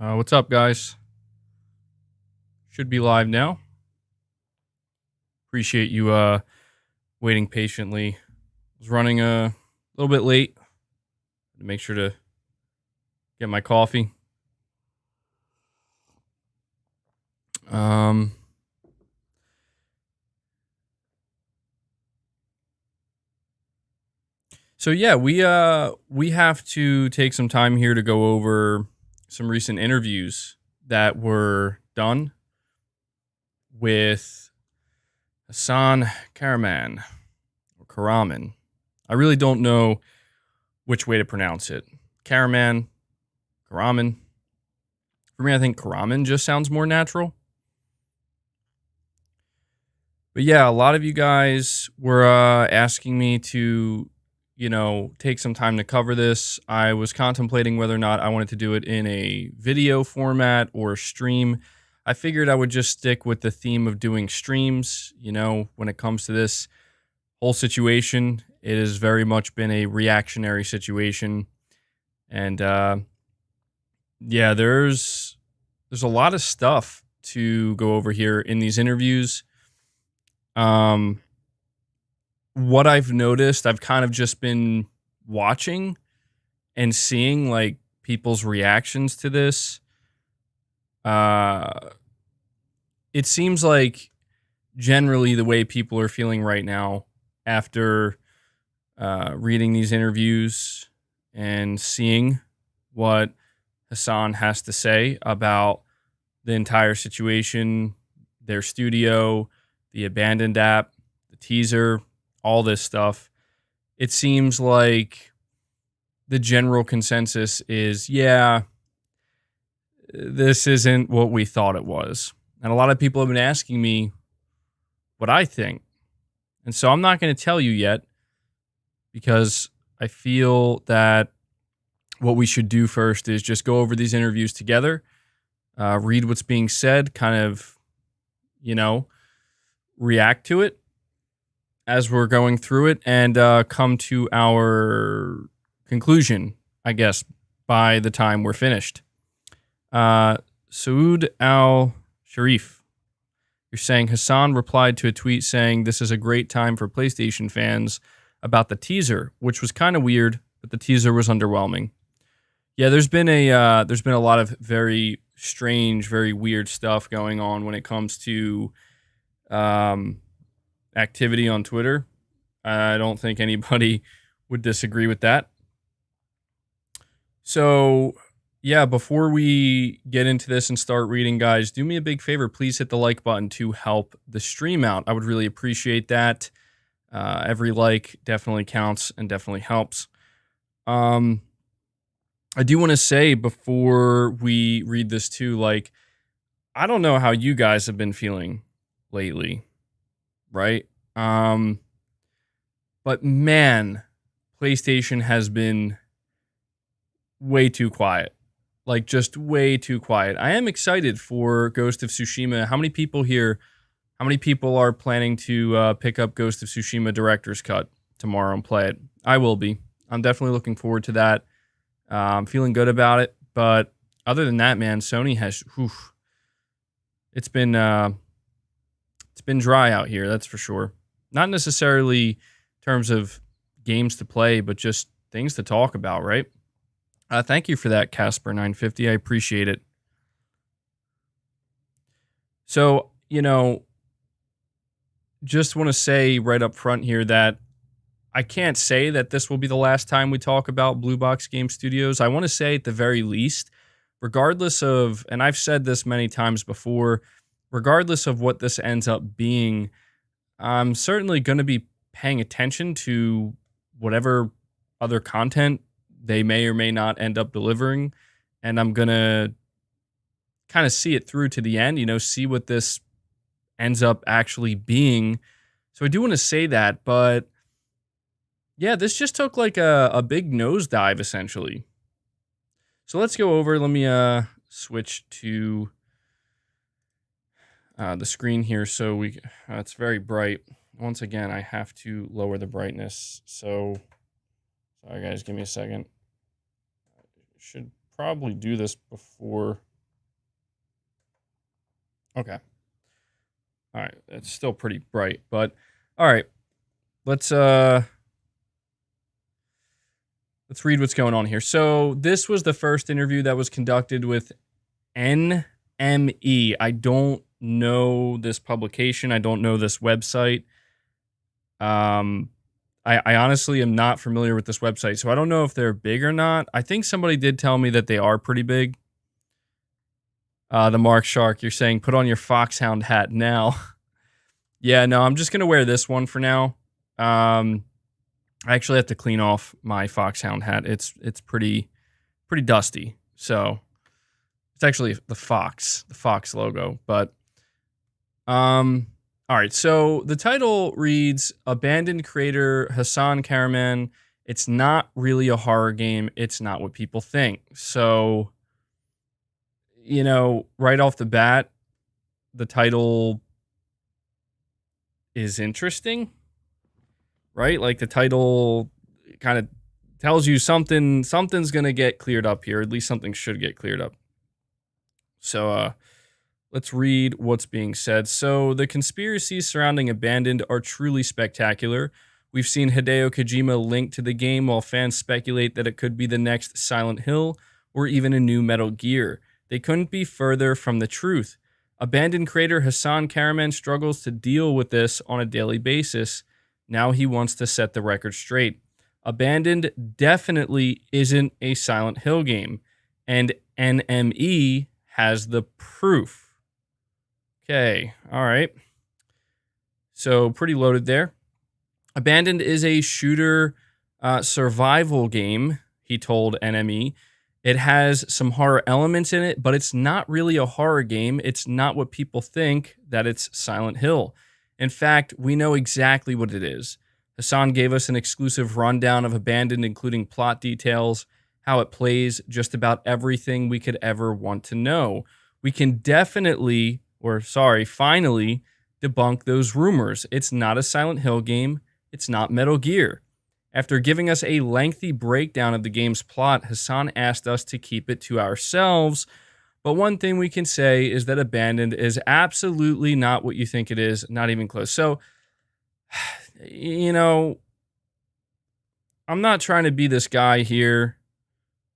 What's up, guys? Should be live now. Appreciate you waiting patiently. Was running a little bit late to make sure to get my coffee. So yeah, we have to take some time here to go over some recent interviews that were done with Hasan Kahraman or Kahraman. I really don't know which way to pronounce it. Kahraman, Kahraman. For me, I think Kahraman just sounds more natural. But yeah, a lot of you guys were asking me to, take some time to cover this. I was contemplating whether or not I wanted to do it in a video format or stream. I figured I would just stick with the theme of doing streams. When it comes to this whole situation, it has very much been a reactionary situation. And yeah, there's a lot of stuff to go over here in these interviews. What I've noticed, I've kind of just been watching and seeing like people's reactions to this. It seems like generally the way people are feeling right now after reading these interviews and seeing what Hasan has to say about the entire situation, their studio, the Abandoned app, the teaser, all this stuff. It seems like the general consensus is, yeah, this isn't what we thought it was. And a lot of people have been asking me what I think. And so I'm not going to tell you yet because I feel that what we should do first is just go over these interviews together, read what's being said, kind of, react to it as we're going through it, and come to our conclusion, I guess, by the time we're finished. Saud Al-Sharif, you're saying Hasan replied to a tweet saying this is a great time for PlayStation fans about the teaser, which was kind of weird, but the teaser was underwhelming. Yeah, there's been a lot of very strange, very weird stuff going on when it comes to activity on Twitter. I don't think anybody would disagree with that. So, yeah, before we get into this and start reading, guys, do me a big favor. Please hit the like button to help the stream out. I would really appreciate that. Every like definitely counts and definitely helps. I do want to say before we read this too, like, I don't know how you guys have been feeling lately, right? But man, PlayStation has been way too quiet. Like, just way too quiet. I am excited for Ghost of Tsushima. How many people are planning to pick up Ghost of Tsushima Director's Cut tomorrow and play it? I will be. I'm definitely looking forward to that. I'm feeling good about it. But other than that, man, Sony has... It's been dry out here, that's for sure. Not necessarily in terms of games to play, but just things to talk about, right? Thank you for that, Casper950. I appreciate it. So, just want to say right up front here that I can't say that this will be the last time we talk about Blue Box Game Studios. I want to say at the very least, regardless of, and I've said this many times before, regardless of what this ends up being, I'm certainly going to be paying attention to whatever other content they may or may not end up delivering. And I'm going to kind of see it through to the end, see what this ends up actually being. So I do want to say that, but yeah, this just took like a big nosedive essentially. So let's go over, let me switch to the screen here. So it's very bright. Once again, I have to lower the brightness. So, sorry guys, give me a second. I should probably do this before Okay. All right. It's still pretty bright, but all right. Let's read what's going on here. So this was the first interview that was conducted with NME. I don't know this publication. I don't know this website. I honestly am not familiar with this website, so I don't know if they're big or not. I think somebody did tell me that they are pretty big. The Mark Shark, you're saying put on your Foxhound hat now. Yeah, no, I'm just gonna wear this one for now. I actually have to clean off my Foxhound hat. It's pretty dusty. So it's actually the Fox logo. But all right. So the title reads Abandoned creator Hasan Kahraman. It's not really a horror game. It's not what people think. So, right off the bat, the title is interesting, right? Like the title kind of tells you something's going to get cleared up here. At least something should get cleared up. So, let's read what's being said. So, the conspiracies surrounding Abandoned are truly spectacular. We've seen Hideo Kojima linked to the game, while fans speculate that it could be the next Silent Hill or even a new Metal Gear. They couldn't be further from the truth. Abandoned creator Hasan Kahraman struggles to deal with this on a daily basis. Now he wants to set the record straight. Abandoned definitely isn't a Silent Hill game, and NME has the proof. Okay, all right. So pretty loaded there. Abandoned is a shooter survival game, he told NME. It has some horror elements in it, but it's not really a horror game. It's not what people think that it's Silent Hill. In fact, we know exactly what it is. Hasan gave us an exclusive rundown of Abandoned, including plot details, how it plays, just about everything we could ever want to know. We can finally debunk those rumors. It's not a Silent Hill game. It's not Metal Gear. After giving us a lengthy breakdown of the game's plot, Hasan asked us to keep it to ourselves. But one thing we can say is that Abandoned is absolutely not what you think it is, not even close. So, I'm not trying to be this guy here.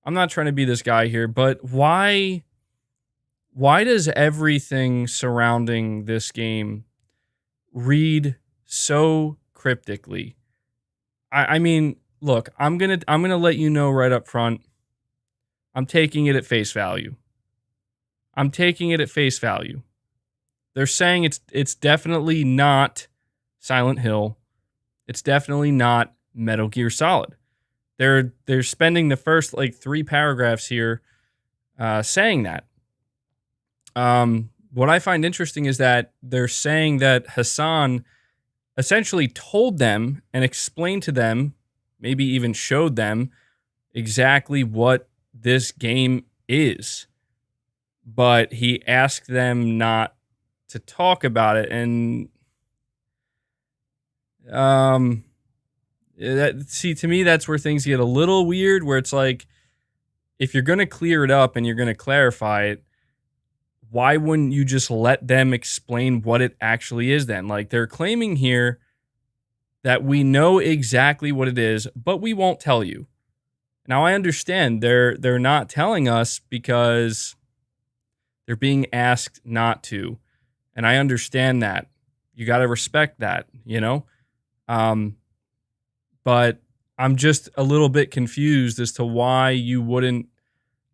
But why does everything surrounding this game read so cryptically? I mean, look, I'm gonna let you know right up front. I'm taking it at face value. They're saying it's definitely not Silent Hill. It's definitely not Metal Gear Solid. They're spending the first 3 paragraphs here saying that. What I find interesting is that they're saying that Hasan essentially told them and explained to them, maybe even showed them exactly what this game is. But he asked them not to talk about it. And to me, that's where things get a little weird, where it's like, if you're going to clear it up and you're going to clarify it, why wouldn't you just let them explain what it actually is then? Like, they're claiming here that we know exactly what it is, but we won't tell you. Now, I understand they're not telling us because they're being asked not to. And I understand that. You got to respect that, But I'm just a little bit confused as to why you wouldn't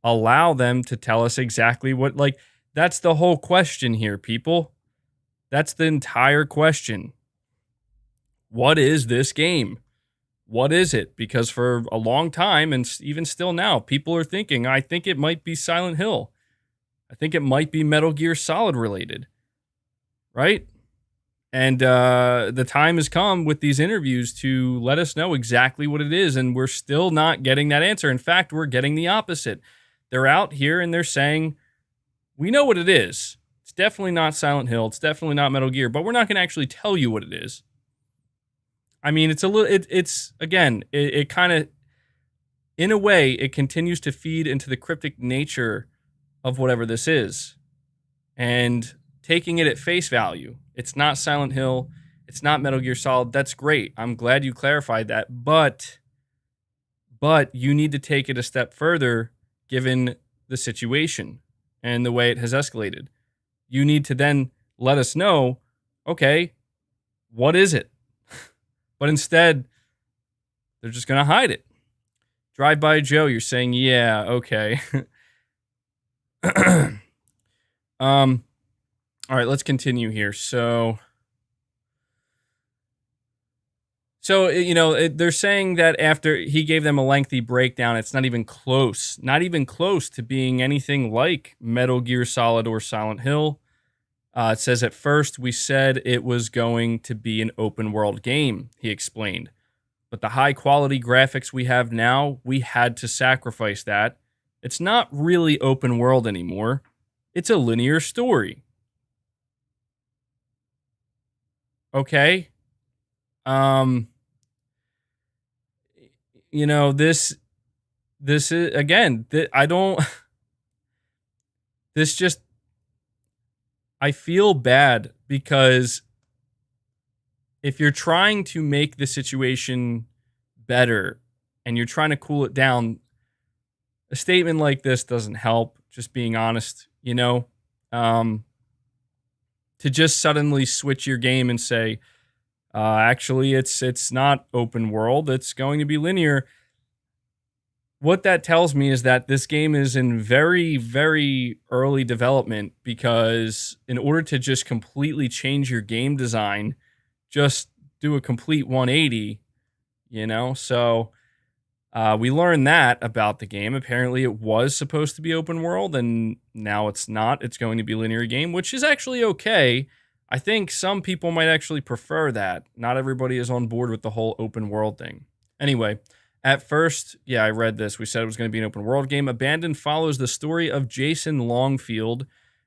allow them to tell us exactly what, that's the whole question here, people. That's the entire question. What is this game? What is it? Because for a long time, and even still now, people are thinking, I think it might be Silent Hill. I think it might be Metal Gear Solid related. Right? And the time has come with these interviews to let us know exactly what it is, and we're still not getting that answer. In fact, we're getting the opposite. They're out here and they're saying, we know what it is. It's definitely not Silent Hill. It's definitely not Metal Gear, but we're not going to actually tell you what it is. I mean, it's it kind of, in a way, it continues to feed into the cryptic nature of whatever this is. And taking it at face value. It's not Silent Hill. It's not Metal Gear Solid. That's great. I'm glad you clarified that. But you need to take it a step further given the situation and the way it has escalated. You need to then let us know, okay, what is it? But instead, they're just going to hide it. Drive by Joe, you're saying, yeah, okay. All right, let's continue here. So they're saying that after he gave them a lengthy breakdown, it's not even close to being anything like Metal Gear Solid or Silent Hill. It says, at first we said it was going to be an open world game, he explained. But the high quality graphics we have now, we had to sacrifice that. It's not really open world anymore. It's a linear story. Okay. This is, again, I feel bad because if you're trying to make the situation better and you're trying to cool it down, a statement like this doesn't help, just being honest, to just suddenly switch your game and say, actually, it's not open world, it's going to be linear. What that tells me is that this game is in very, very early development, because in order to just completely change your game design, just do a complete 180, So we learned that about the game. Apparently, it was supposed to be open world, and now it's not. It's going to be a linear game, which is actually okay. I think some people might actually prefer that. Not everybody is on board with the whole open world thing. Anyway, at first, yeah, I read this. We said it was going to be an open world game. Abandoned follows the story of Jason Longfield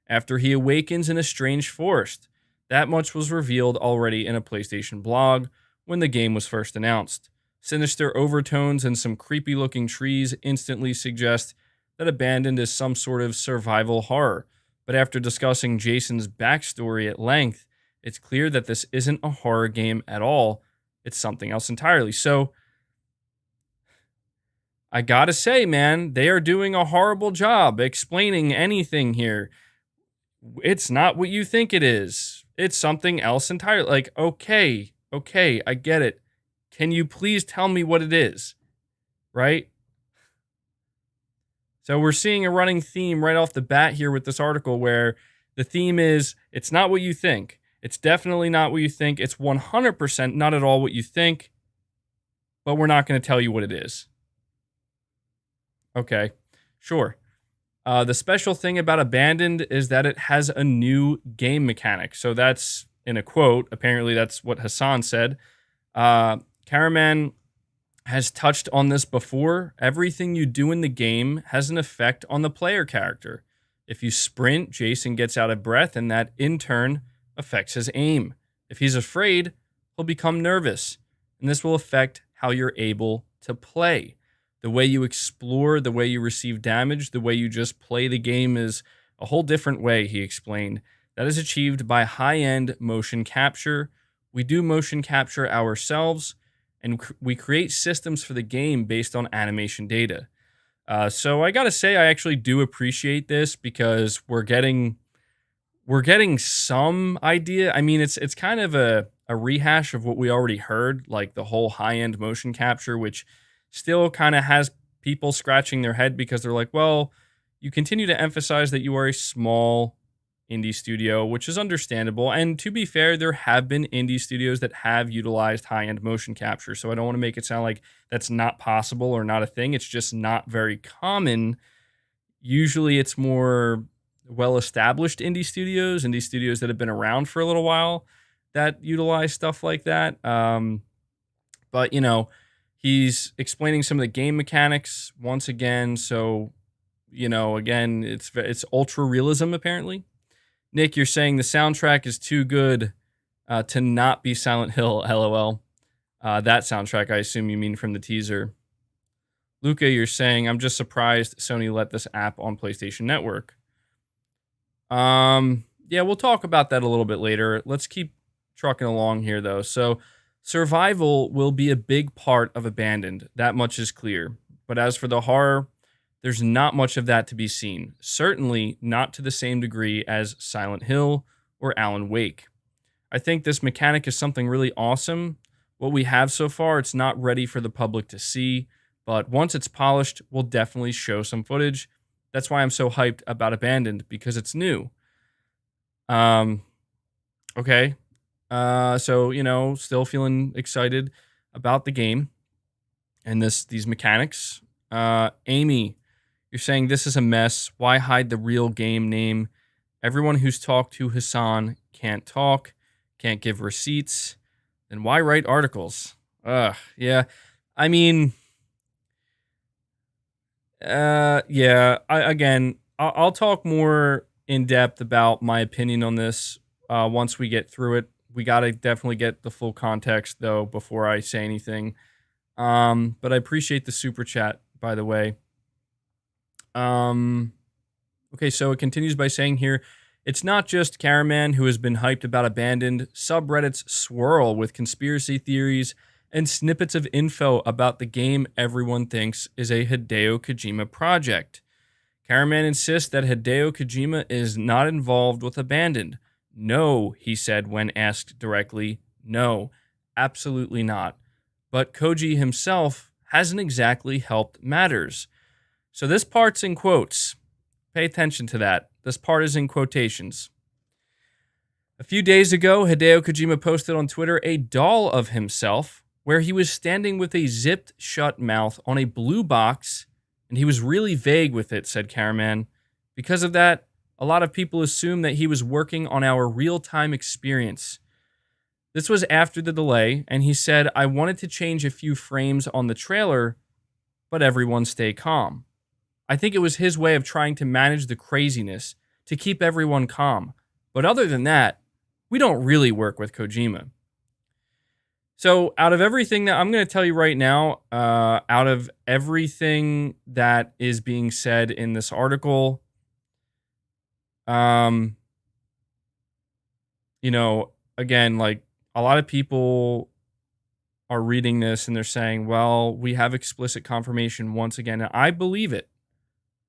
after he awakens in a strange forest. That much was revealed already in a PlayStation blog when the game was first announced. Sinister overtones and some creepy-looking trees instantly suggest that Abandoned is some sort of survival horror. But after discussing Jason's backstory at length, it's clear that this isn't a horror game at all. It's something else entirely. So, I gotta say, man, they are doing a horrible job explaining anything here. It's not what you think it is. It's something else entirely. Like, okay, I get it. Can you please tell me what it is? Right? So we're seeing a running theme right off the bat here with this article, where the theme is, it's not what you think. It's definitely not what you think. It's 100% not at all what you think, but we're not going to tell you what it is. Okay, sure. The special thing about Abandoned is that it has a new game mechanic. So that's in a quote. Apparently, that's what Hasan said. Kahraman has touched on this before. Everything you do in the game has an effect on the player character. If you sprint, Jason gets out of breath, and that in turn affects his aim. If he's afraid, he'll become nervous, and this will affect how you're able to play. The way you explore, the way you receive damage, the way you just play the game is a whole different way, he explained. That is achieved by high-end motion capture. We do motion capture ourselves, and we create systems for the game based on animation data. So I gotta say, I actually do appreciate this, because we're getting some idea. I mean, it's kind of a rehash of what we already heard, like the whole high-end motion capture, which still kind of has people scratching their head, because they're like, well, you continue to emphasize that you are a small indie studio, which is understandable. And to be fair, there have been indie studios that have utilized high-end motion capture. So I don't want to make it sound like that's not possible or not a thing. It's just not very common. Usually it's more well-established indie studios that have been around for a little while, that utilize stuff like that. But, he's explaining some of the game mechanics once again. So, again, it's ultra realism, apparently. Nick, you're saying the soundtrack is too good to not be Silent Hill, LOL. That soundtrack, I assume you mean from the teaser. Luca, you're saying, I'm just surprised Sony let this app on PlayStation Network. Yeah, Yeah, we'll talk about that a little bit later. Let's keep trucking along here, though. So, survival will be a big part of Abandoned. That much is clear. But as for the horror, there's not much of that to be seen. Certainly not to the same degree as Silent Hill or Alan Wake. I think this mechanic is something really awesome. What we have so far, it's not ready for the public to see, but once it's polished, we'll definitely show some footage. That's why I'm so hyped about Abandoned, because it's new. Um, okay. So, still feeling excited about the game and these mechanics. Amy, you're saying this is a mess. Why hide the real game name? Everyone who's talked to Hasan can't talk, can't give receipts. Then why write articles? Yeah. I mean, yeah. I'll talk more in depth about my opinion on this once we get through it. We got to definitely get the full context, though, before I say anything. But I appreciate the super chat, by the way. Okay, so it continues by saying here, it's not just Kahraman who has been hyped about Abandoned. Subreddits swirl with conspiracy theories and snippets of info about the game everyone thinks is a Hideo Kojima project. Kahraman insists that Hideo Kojima is not involved with Abandoned. No, he said when asked directly. No, absolutely not. But Koji himself hasn't exactly helped matters. So this part's in quotes. Pay attention to that. This part is in quotations. A few days ago, Hideo Kojima posted on Twitter a doll of himself where he was standing with a zipped shut mouth on a blue box, and he was really vague with it, said Kahraman. Because of that, a lot of people assume that he was working on our real-time experience. This was after the delay, and he said, I wanted to change a few frames on the trailer, but everyone stay calm. I think it was his way of trying to manage the craziness, to keep everyone calm. But other than that, we don't really work with Kojima. So out of everything that I'm going to tell you right now, out of everything that is being said in this article, again, like a lot of people are reading this and they're saying, well, we have explicit confirmation once again. And I believe it.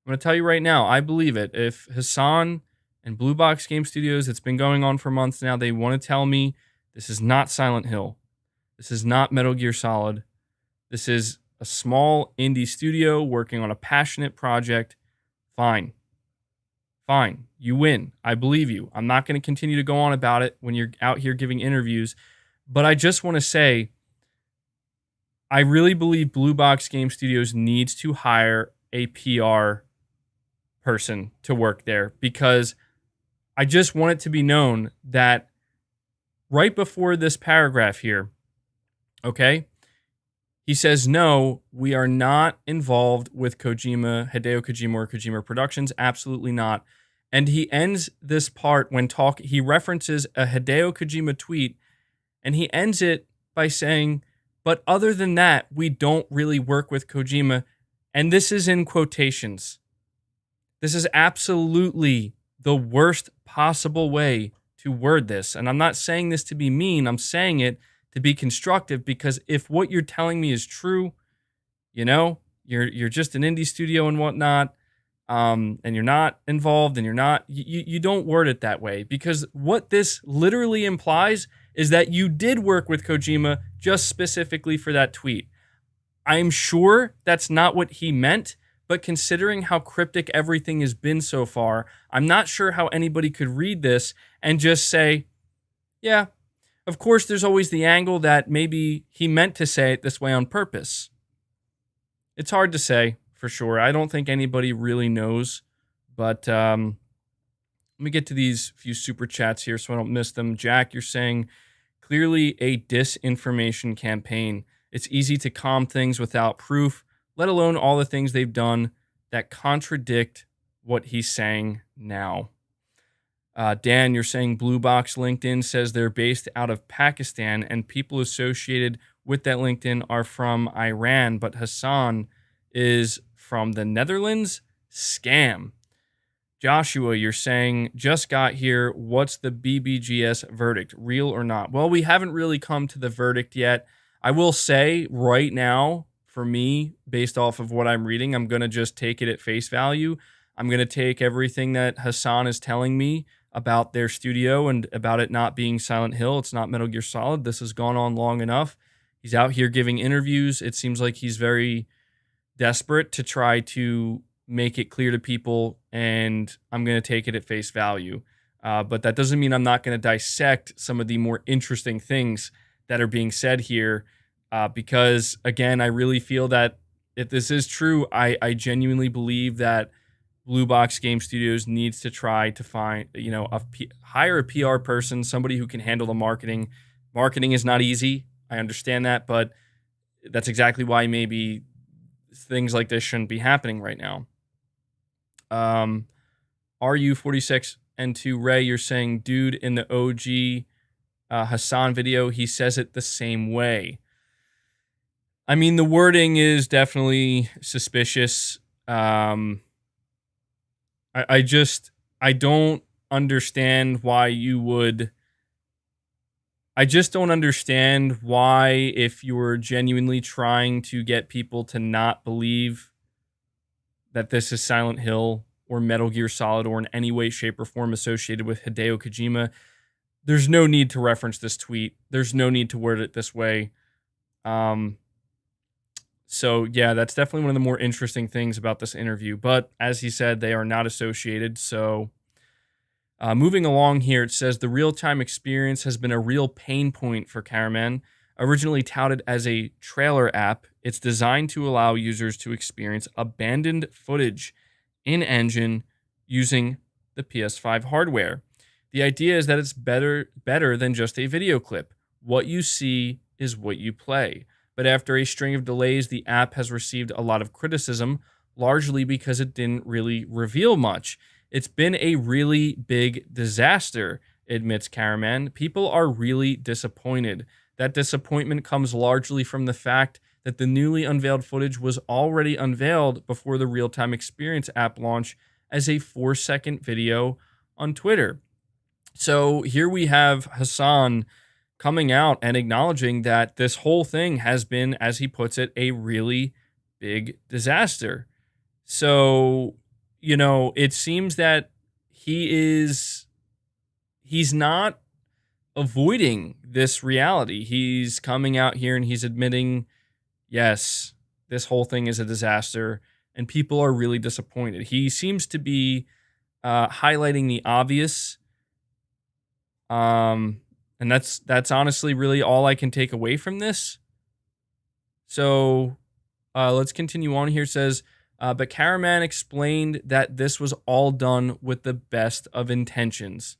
I'm going to tell you right now, I believe it. If Hasan and Blue Box Game Studios, it's been going on for months now, they want to tell me this is not Silent Hill. This is not Metal Gear Solid. This is a small indie studio working on a passionate project. Fine. Fine. You win. I believe you. I'm not going to continue to go on about it when you're out here giving interviews. But I just want to say, I really believe Blue Box Game Studios needs to hire a PR person to work there, because I just want it to be known that right before this paragraph here, okay, he says, no, we are not involved with Kojima, Hideo Kojima or Kojima Productions. Absolutely not. And he ends this part when he references a Hideo Kojima tweet, and he ends it by saying, but other than that, we don't really work with Kojima. And this is in quotations. This is absolutely the worst possible way to word this. And I'm not saying this to be mean. I'm saying it to be constructive, because if what you're telling me is true, you're just an indie studio and whatnot, and you're not involved, and you don't word it that way, because what this literally implies is that you did work with Kojima just specifically for that tweet. I'm sure that's not what he meant, but considering how cryptic everything has been so far, I'm not sure how anybody could read this and just say, yeah, of course there's always the angle that maybe he meant to say it this way on purpose. It's hard to say for sure. I don't think anybody really knows, but let me get to these few super chats here so I don't miss them. Jack, you're saying, clearly a disinformation campaign. It's easy to calm things without proof, let alone all the things they've done that contradict what he's saying now. Dan, you're saying Blue Box LinkedIn says they're based out of Pakistan and people associated with that LinkedIn are from Iran, but Hasan is from the Netherlands? Scam. Joshua, you're saying, just got here. What's the BBGS verdict? Real or not? Well, we haven't really come to the verdict yet. I will say right now, for me, based off of what I'm reading, I'm going to just take it at face value. I'm going to take everything that Hasan is telling me about their studio and about it not being Silent Hill. It's not Metal Gear Solid. This has gone on long enough. He's out here giving interviews. It seems like he's very desperate to try to make it clear to people, and I'm going to take it at face value. But that doesn't mean I'm not going to dissect some of the more interesting things that are being said here, because, again, I really feel that if this is true, I genuinely believe that Blue Box Game Studios needs to try to find, hire a PR person, somebody who can handle the marketing. Marketing is not easy. I understand that, but that's exactly why maybe things like this shouldn't be happening right now. RU46 and 2 Ray, you're saying, dude, in the OG Hasan video, he says it the same way. I mean, the wording is definitely suspicious. I don't understand why you would. I just don't understand why, if you were genuinely trying to get people to not believe that this is Silent Hill or Metal Gear Solid or in any way, shape, or form associated with Hideo Kojima, there's no need to reference this tweet. There's no need to word it this way. So, yeah, that's definitely one of the more interesting things about this interview. But as he said, they are not associated. So, moving along here, it says the real-time experience has been a real pain point for Kahraman. Originally touted as a trailer app, it's designed to allow users to experience abandoned footage in-engine using the PS5 hardware. The idea is that it's better than just a video clip. What you see is what you play. But after a string of delays, the app has received a lot of criticism, largely because it didn't really reveal much. It's been a really big disaster, admits Kahraman. People are really disappointed. That disappointment comes largely from the fact that the newly unveiled footage was already unveiled before the real-time experience app launch as a 4-second video on Twitter. So here we have Hasan coming out and acknowledging that this whole thing has been, as he puts it, a really big disaster. So, it seems that he's not avoiding this reality. He's coming out here and he's admitting, yes, this whole thing is a disaster and people are really disappointed. He seems to be highlighting the obvious. And that's honestly really all I can take away from this. So let's continue on here. It says, but Kahraman explained that this was all done with the best of intentions.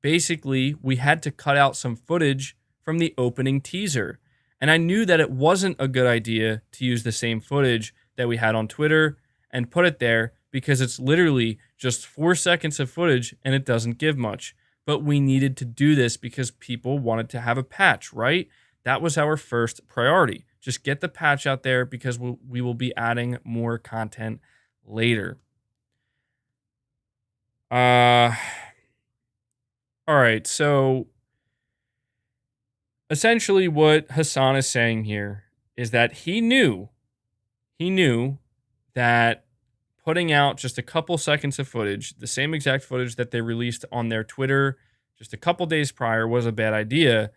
Basically, we had to cut out some footage from the opening teaser. And I knew that it wasn't a good idea to use the same footage that we had on Twitter and put it there because it's literally just 4 seconds of footage and it doesn't give much. But we needed to do this because people wanted to have a patch, right? That was our first priority. Just get the patch out there because we will be adding more content later. All right, so essentially what Hasan is saying here is that he knew that putting out just a couple seconds of footage, the same exact footage that they released on their Twitter just a couple days prior, was a bad idea,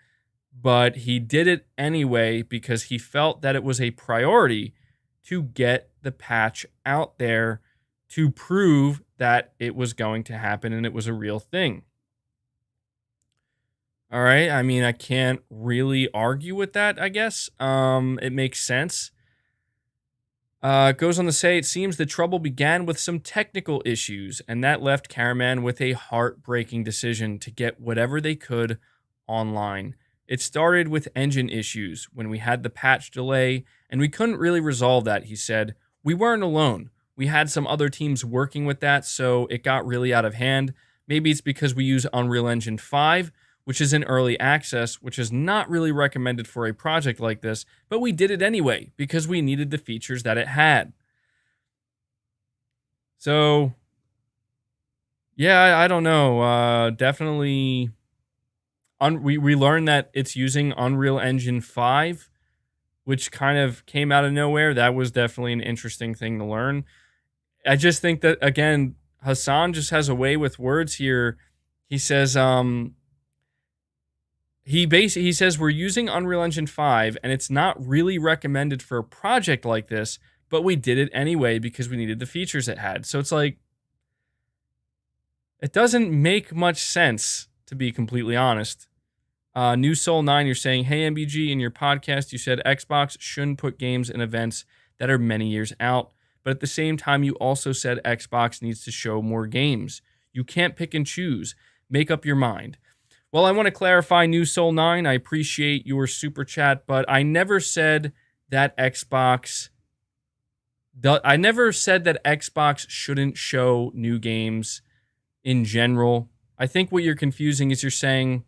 but he did it anyway because he felt that it was a priority to get the patch out there to prove that it was going to happen and it was a real thing. All right, I mean, I can't really argue with that, I guess. It makes sense. Goes on to say, it seems the trouble began with some technical issues, and that left Kahraman with a heartbreaking decision to get whatever they could online. It started with engine issues when we had the patch delay, and we couldn't really resolve that, he said. We weren't alone. We had some other teams working with that, so it got really out of hand. Maybe it's because we use Unreal Engine 5, which is in early access, which is not really recommended for a project like this, but we did it anyway because we needed the features that it had. So, Yeah, I don't know. Definitely, we learned that it's using Unreal Engine 5, which kind of came out of nowhere. That was definitely an interesting thing to learn. I just think that, again, Hasan just has a way with words here. He says, he says we're using Unreal Engine 5 and it's not really recommended for a project like this, but we did it anyway because we needed the features it had. So it's like, it doesn't make much sense, to be completely honest. New Soul 9, you're saying, hey, MBG, in your podcast, you said Xbox shouldn't put games in events that are many years out. But at the same time, you also said Xbox needs to show more games. You can't pick and choose. Make up your mind. Well, I want to clarify, New Soul 9. I appreciate your super chat, but I never said that Xbox shouldn't show new games in general. I think what you're confusing is you're saying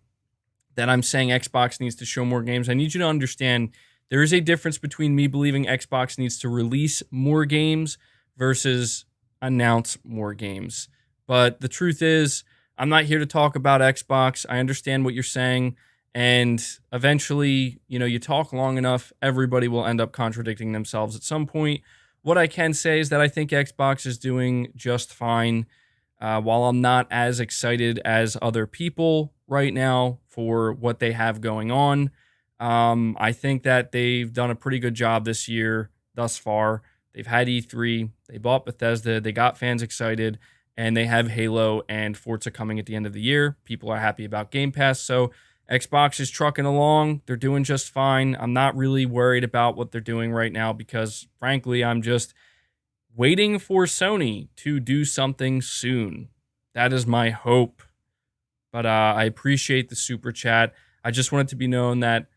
that I'm saying Xbox needs to show more games. I need you to understand there is a difference between me believing Xbox needs to release more games versus announce more games. But the truth is, I'm not here to talk about Xbox. I understand what you're saying. And eventually, you talk long enough, everybody will end up contradicting themselves at some point. What I can say is that I think Xbox is doing just fine. While I'm not as excited as other people right now for what they have going on, I think that they've done a pretty good job this year thus far. They've had E3, they bought Bethesda, they got fans excited, and they have Halo and Forza coming at the end of the year. People are happy about Game Pass, so Xbox is trucking along. They're doing just fine. I'm not really worried about what they're doing right now because, frankly, I'm just waiting for Sony to do something soon. That is my hope. But I appreciate the super chat. I just want it to be known that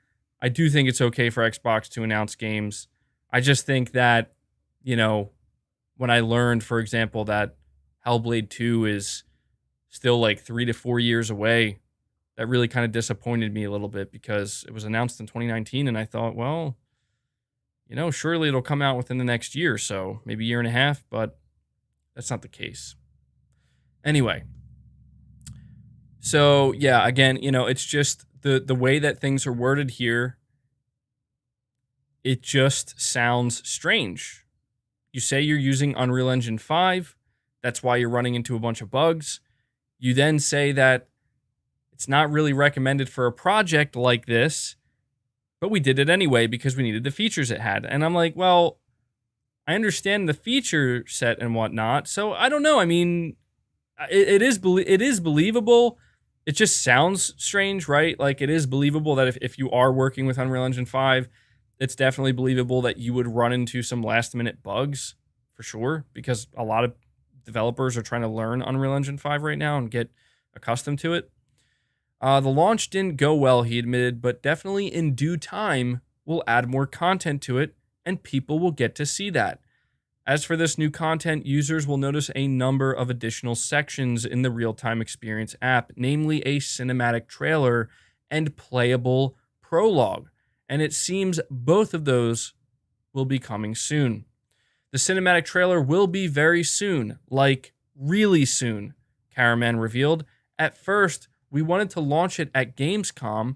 I do think it's okay for Xbox to announce games. I just think that, when I learned, for example, that Hellblade 2 is still like 3 to 4 years away, that really kind of disappointed me a little bit because it was announced in 2019 and I thought, well, surely it'll come out within the next year or so, maybe a year and a half, but that's not the case. Anyway, so yeah, again, it's just the way that things are worded here, it just sounds strange. You say you're using Unreal Engine 5, that's why you're running into a bunch of bugs. You then say that it's not really recommended for a project like this, but we did it anyway because we needed the features it had. And I'm like, well, I understand the feature set and whatnot, so I don't know. I mean, it is believable. It just sounds strange, right? Like, it is believable that if you are working with Unreal Engine 5, it's definitely believable that you would run into some last-minute bugs, for sure, because a lot of developers are trying to learn Unreal Engine 5 right now and get accustomed to it. The launch didn't go well, he admitted, but definitely in due time, we'll add more content to it, and people will get to see that. As for this new content, users will notice a number of additional sections in the Real-Time Experience app, namely a cinematic trailer and playable prologue. And it seems both of those will be coming soon. The cinematic trailer will be very soon, like really soon, Kahraman revealed. At first, we wanted to launch it at Gamescom,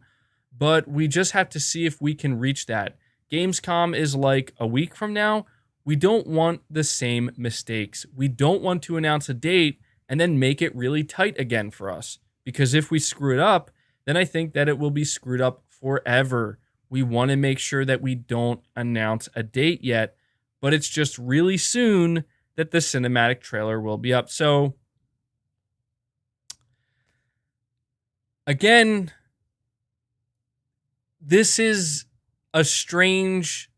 but we just have to see if we can reach that. Gamescom is like a week from now. We don't want the same mistakes. We don't want to announce a date and then make it really tight again for us. Because if we screw it up, then I think that it will be screwed up forever. We want to make sure that we don't announce a date yet, but it's just really soon that the cinematic trailer will be up. So, again, this is a strange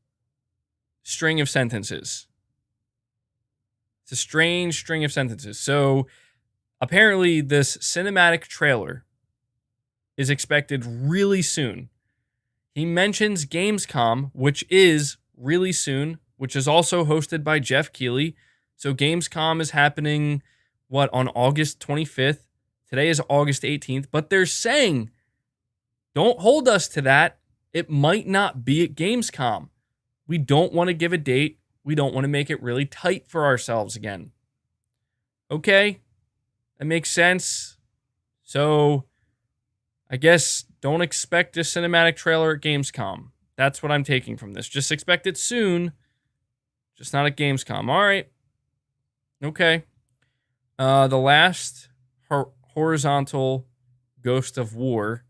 string of sentences. It's a strange string of sentences. So apparently this cinematic trailer is expected really soon. He mentions Gamescom, which is really soon, which is also hosted by Jeff Keighley. So Gamescom is happening, on August 25th? Today is August 18th, but they're saying, don't hold us to that. It might not be at Gamescom. We don't want to give a date. We don't want to make it really tight for ourselves again. Okay? That makes sense. So I guess don't expect a cinematic trailer at Gamescom. That's what I'm taking from this. Just expect it soon, just not at Gamescom. All right. Okay. The last horizontal Ghost of War.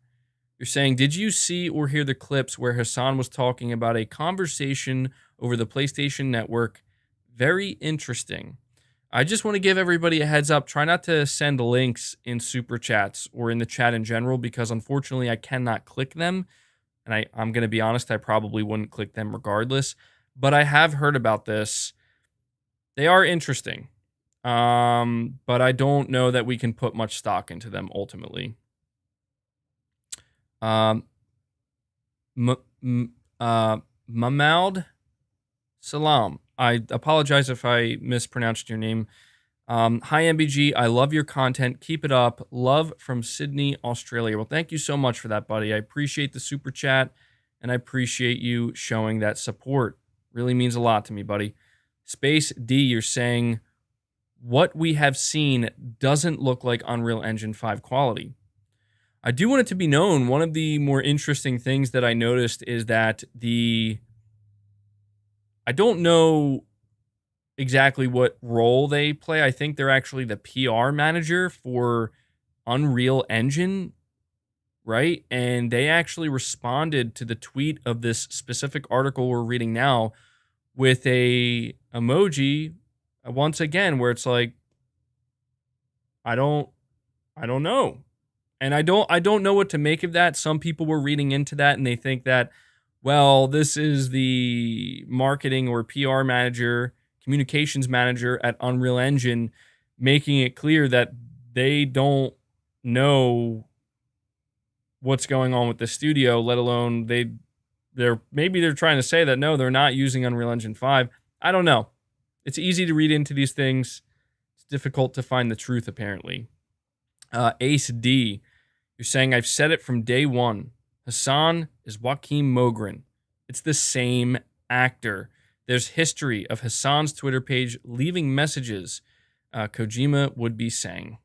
You're saying, did you see or hear the clips where Hasan was talking about a conversation over the PlayStation Network? Very interesting. I just want to give everybody a heads up. Try not to send links in super chats or in the chat in general, because unfortunately I cannot click them. And I'm going to be honest, I probably wouldn't click them regardless. But I have heard about this. They are interesting. But I don't know that we can put much stock into them ultimately. Mahmoud Salam. I apologize if I mispronounced your name. Hi, MBG. I love your content. Keep it up. Love from Sydney, Australia. Well, thank you so much for that, buddy. I appreciate the super chat, and I appreciate you showing that support. Really means a lot to me, buddy. Space D, you're saying what we have seen doesn't look like Unreal Engine 5 quality. I do want it to be known, one of the more interesting things that I noticed is that I don't know exactly what role they play. I think they're actually the PR manager for Unreal Engine, right? And they actually responded to the tweet of this specific article we're reading now with a emoji, once again, where it's like, I don't know. And I don't know what to make of that. Some people were reading into that and they think that, well, this is the marketing or PR manager, communications manager at Unreal Engine making it clear that they don't know what's going on with the studio, let alone they're trying to say that no, they're not using Unreal Engine 5. I don't know. It's easy to read into these things. It's difficult to find the truth, apparently. Ace D, you're saying, I've said it from day one. Hasan is Joaquin Mogren. It's the same actor. There's history of Hasan's Twitter page leaving messages, Kojima would be saying.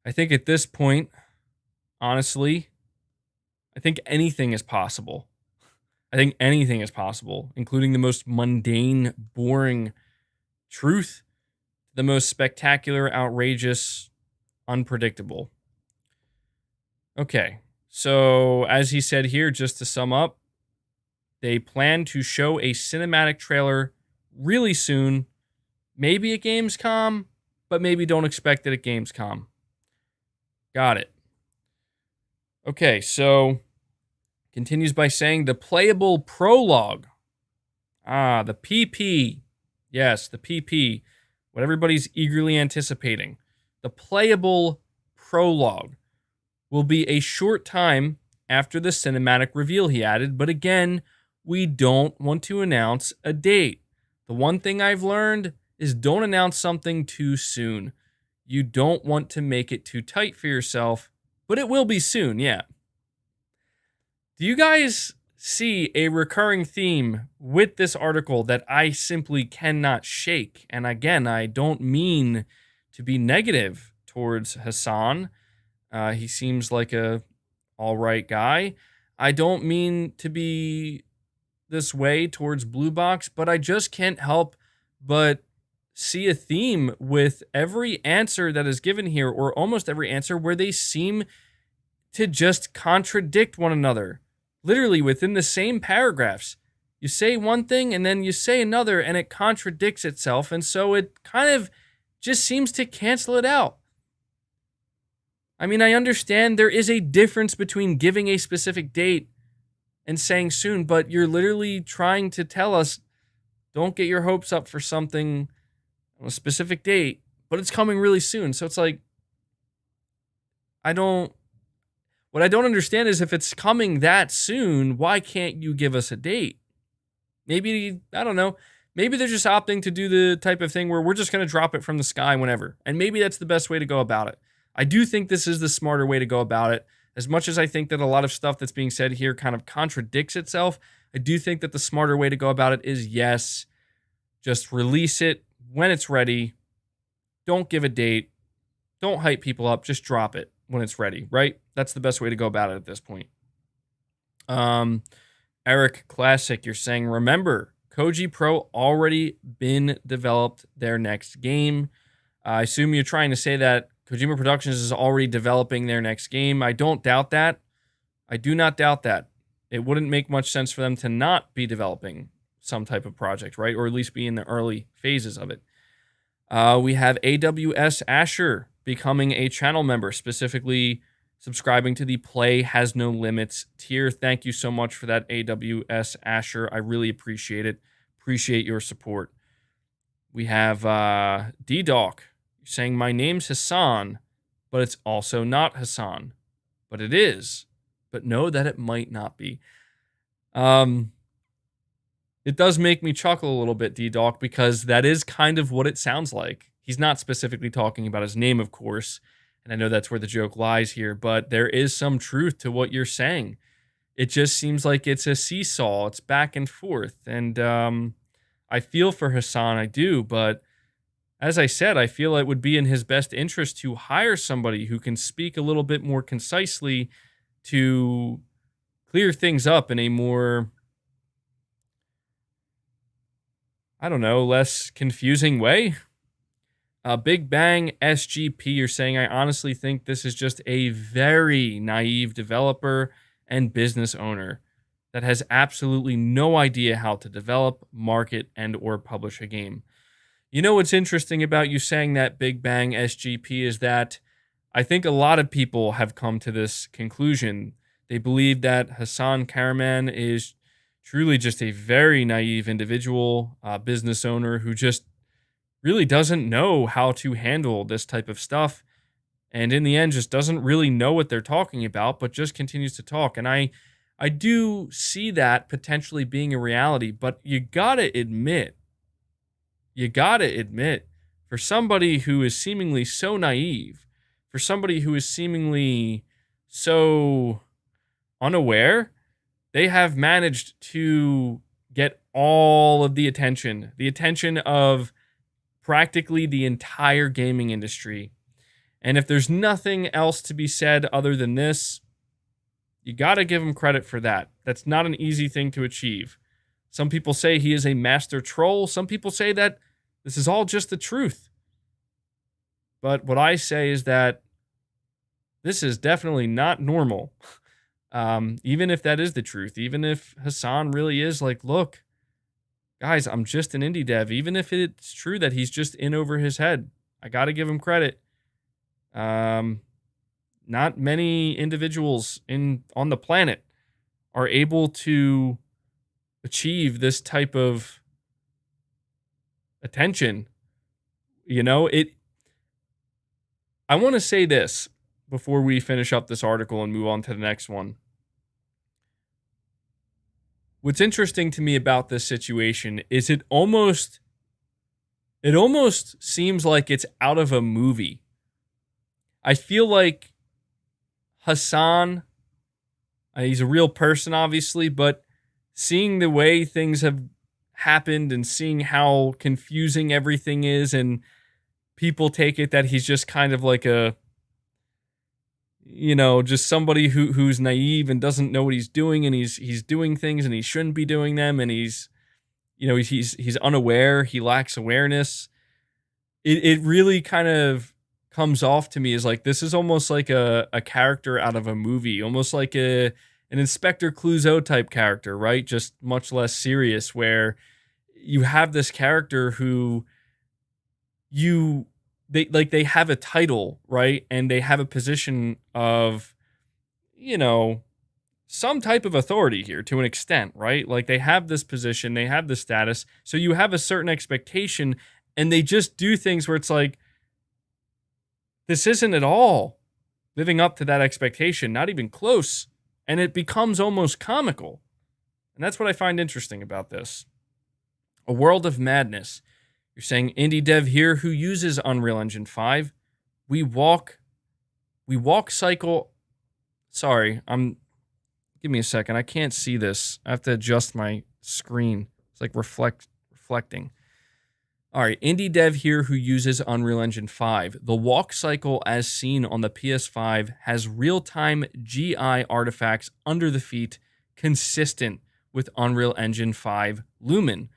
I think at this point, honestly, I think anything is possible. I think anything is possible, including the most mundane, boring truth, the most spectacular, outrageous, unpredictable. Okay, so as he said here, just to sum up, they plan to show a cinematic trailer really soon, maybe at Gamescom, but maybe don't expect it at Gamescom. Got it. Okay, so continues by saying the playable prologue. The PP. Yes, the PP. What everybody's eagerly anticipating. The playable prologue will be a short time after the cinematic reveal, he added. But again, we don't want to announce a date. The one thing I've learned is don't announce something too soon. You don't want to make it too tight for yourself, but it will be soon, yeah. Do you guys see a recurring theme with this article that I simply cannot shake? And again, I don't mean to be negative towards Hasan. He seems like a all right guy. I don't mean to be this way towards Blue Box, but I just can't help but see a theme with every answer that is given here, or almost every answer, where they seem to just contradict one another. Literally within the same paragraphs. You say one thing and then you say another and it contradicts itself, and so it kind of just seems to cancel it out. I mean, I understand there is a difference between giving a specific date and saying soon, but you're literally trying to tell us, don't get your hopes up for something on a specific date, but it's coming really soon. So it's like, what I don't understand is if it's coming that soon, why can't you give us a date? Maybe, I don't know, maybe they're just opting to do the type of thing where we're just going to drop it from the sky whenever. And maybe that's the best way to go about it. I do think this is the smarter way to go about it. As much as I think that a lot of stuff that's being said here kind of contradicts itself, I do think that the smarter way to go about it is, yes, just release it when it's ready. Don't give a date. don't hype people up. Just drop it when it's ready, right? That's the best way to go about it at this point. Eric Classic, you're saying, remember, Koji Pro already been developed their next game. I assume you're trying to say that Kojima Productions is already developing their next game. I don't doubt that. I do not doubt that. It wouldn't make much sense for them to not be developing some type of project, right? Or at least be in the early phases of it. We have AWS Asher becoming a channel member, specifically subscribing to the Play Has No Limits tier. Thank you so much for that, AWS Asher. I really appreciate it. Appreciate your support. We have D-Doc saying, my name's Hasan, but it's also not Hasan. But it is. But know that it might not be. It does make me chuckle a little bit, D-Doc, because that is kind of what it sounds like. He's not specifically talking about his name, of course, and I know that's where the joke lies here, but there is some truth to what you're saying. It just seems like it's a seesaw. It's back and forth, and I feel for Hasan, I do, but as I said, I feel it would be in his best interest to hire somebody who can speak a little bit more concisely to clear things up in a more, I don't know, less confusing way. Big Bang SGP, you're saying, I honestly think this is just a very naive developer and business owner that has absolutely no idea how to develop, market, and or publish a game. You know what's interesting about you saying that, Big Bang SGP, is that I think a lot of people have come to this conclusion. They believe that Hasan Kahraman is truly just a very naive individual, business owner who just really doesn't know how to handle this type of stuff, and in the end just doesn't really know what they're talking about, but just continues to talk. And I do see that potentially being a reality, but you gotta admit, for somebody who is seemingly so naive, for somebody who is seemingly so unaware, they have managed to get all of the attention of practically the entire gaming industry. And if there's nothing else to be said other than this, you got to give him credit for that. That's not an easy thing to achieve. Some people say he is a master troll. Some people say that this is all just the truth. But what I say is that this is definitely not normal. Even if that is the truth, even if Hasan really is like, look, guys, I'm just an indie dev. Even if it's true that he's just in over his head, I got to give him credit. Not many individuals on the planet are able to achieve this type of attention. You know, I want to say this before we finish up this article and move on to the next one. What's interesting to me about this situation is it almost seems like it's out of a movie. I feel like Hasan, he's a real person, obviously, but seeing the way things have happened and seeing how confusing everything is, and people take it that he's just kind of like a, you know, just somebody who's naive and doesn't know what he's doing, and he's doing things and he shouldn't be doing them, and he's unaware, he lacks awareness. It really kind of comes off to me as like this is almost like a character out of a movie, almost like an Inspector Clouseau type character, right? Just much less serious, where you have this character who they have a title, right? And they have a position of, you know, some type of authority here to an extent, right? Like they have this position, they have this status. So you have a certain expectation, and they just do things where it's like, this isn't at all living up to that expectation, not even close. And it becomes almost comical. And that's what I find interesting about this. A World of Madness. You're saying indie dev here who uses Unreal Engine 5. We walk cycle. Sorry, give me a second. I can't see this. I have to adjust my screen. It's like reflecting. All right, indie dev here who uses Unreal Engine 5. The walk cycle as seen on the PS5 has real-time GI artifacts under the feet consistent with Unreal Engine 5 Lumen.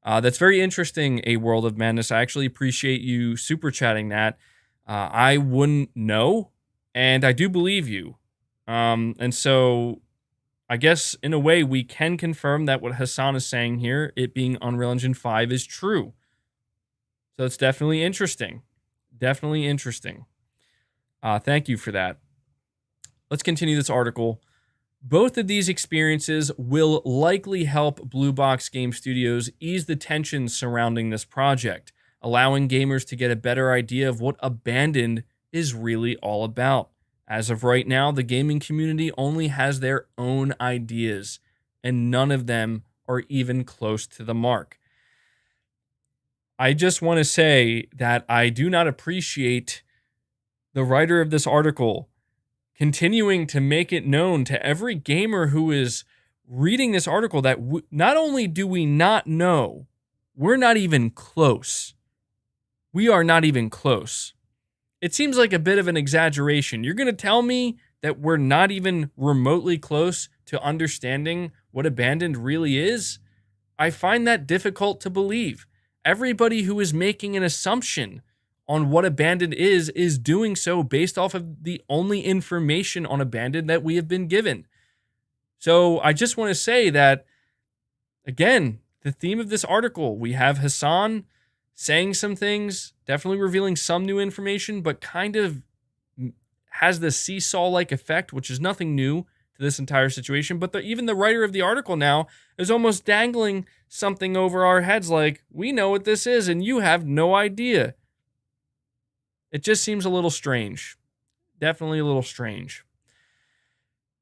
That's very interesting, A World of Madness. I actually appreciate you super chatting that. I wouldn't know, and I do believe you. And so I guess in a way we can confirm that what Hasan is saying here, it being Unreal Engine 5, is true. So it's definitely interesting. Definitely interesting. Thank you for that. Let's continue this article. Both of these experiences will likely help Blue Box Game Studios ease the tensions surrounding this project, allowing gamers to get a better idea of what Abandoned is really all about. As of right now, the gaming community only has their own ideas, and none of them are even close to the mark. I just want to say that I do not appreciate the writer of this article continuing to make it known to every gamer who is reading this article that not only do we not know, we're not even close. We are not even close. It seems like a bit of an exaggeration. You're going to tell me that we're not even remotely close to understanding what Abandoned really is? I find that difficult to believe. Everybody who is making an assumption on what Abandoned is doing so based off of the only information on Abandoned that we have been given. So I just want to say that, again, the theme of this article, we have Hasan saying some things, definitely revealing some new information, but kind of has the seesaw-like effect, which is nothing new to this entire situation. But even the writer of the article now is almost dangling something over our heads like, we know what this is and you have no idea. It just seems a little strange. Definitely a little strange.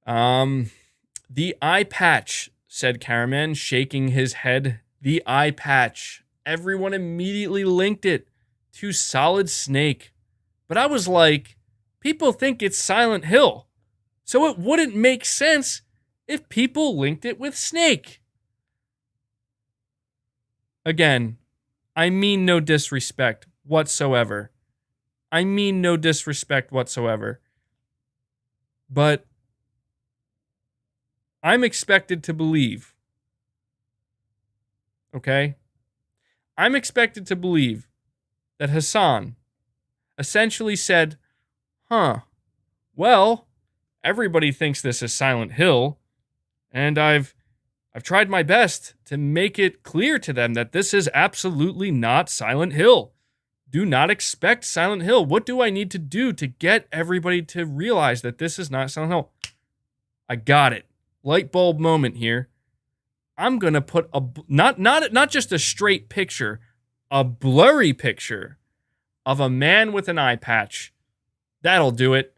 The eye patch, said Kahraman, shaking his head. The eye patch. Everyone immediately linked it to Solid Snake. But I was like, people think it's Silent Hill. So it wouldn't make sense if people linked it with Snake. Again, I mean no disrespect whatsoever. I mean no disrespect whatsoever. But I'm expected to believe. Okay? I'm expected to believe that Hasan essentially said, well, everybody thinks this is Silent Hill, and I've tried my best to make it clear to them that this is absolutely not Silent Hill. Do not expect Silent Hill. What do I need to do to get everybody to realize that this is not Silent Hill? I got it. Light bulb moment here. I'm going to put not just a straight picture, a blurry picture of a man with an eye patch. That'll do it.